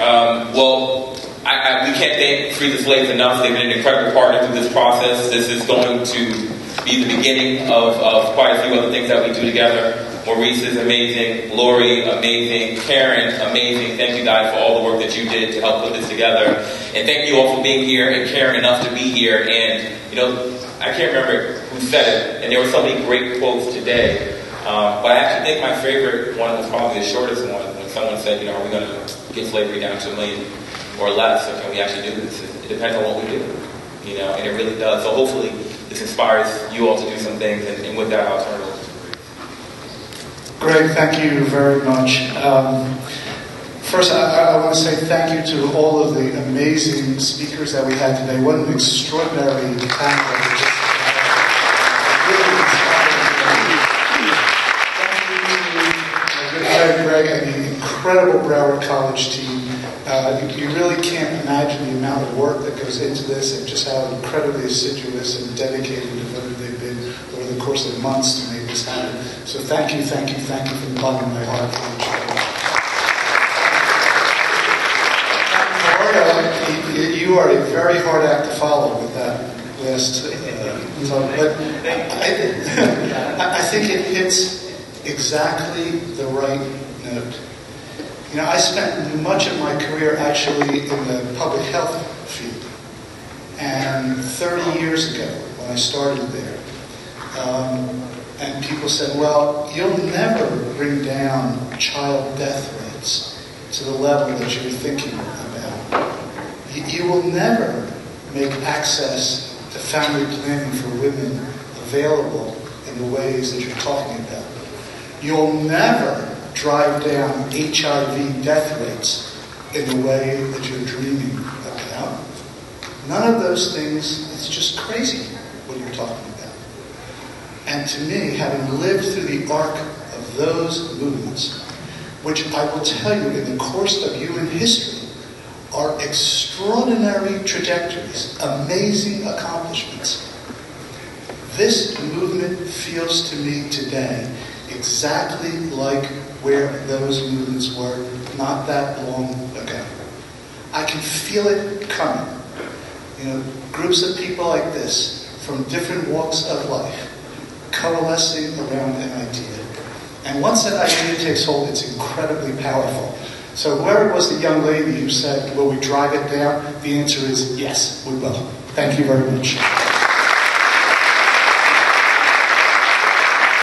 We can't thank Free the Slaves enough. They've been an incredible partner through this process. This is going to be the beginning of quite a few other things that we do together. Maurice is amazing. Lori, amazing. Karen, amazing. Thank you guys for all the work that you did to help put this together. And thank you all for being here and caring enough to be here. And, I can't remember who said it, and there were so many great quotes today. But I actually think my favorite one was probably the shortest one, when someone said, are we going to get slavery down to 1 million or less, or can we actually do this? It depends on what we do, and it really does. So hopefully this inspires you all to do some things, and with that, I'll turn it over to Greg. Greg, thank you very much. First, I want to say thank you to all of the amazing speakers that we had today. What an extraordinary panel. Really inspiring. Thank you to my good friend Greg and the incredible Broward College team. You really can't imagine the amount of work that goes into this and just how incredibly assiduous and dedicated and devoted they've been over the course of months to make this happen. So thank you from the bottom of my heart for each other. You are a very hard act to follow with that list. But I think it hits exactly the right note. You know, I spent much of my career actually in the public health field. And 30 years ago, when I started there, and people said, well, you'll never bring down child death rates to the level that you're thinking about. You will never make access to family planning for women available in the ways that you're talking about. You'll never drive down HIV death rates in the way that you're dreaming about. None of those things, it's just crazy what you're talking about. And to me, having lived through the arc of those movements, which I will tell you in the course of human history are extraordinary trajectories, amazing accomplishments. This movement feels to me today exactly like where those movements were not that long ago. I can feel it coming. You know, groups of people like this from different walks of life coalescing around an idea. And once that idea takes hold, it's incredibly powerful. So whoever was the young lady who said, will we drive it down? The answer is yes, we will. Thank you very much.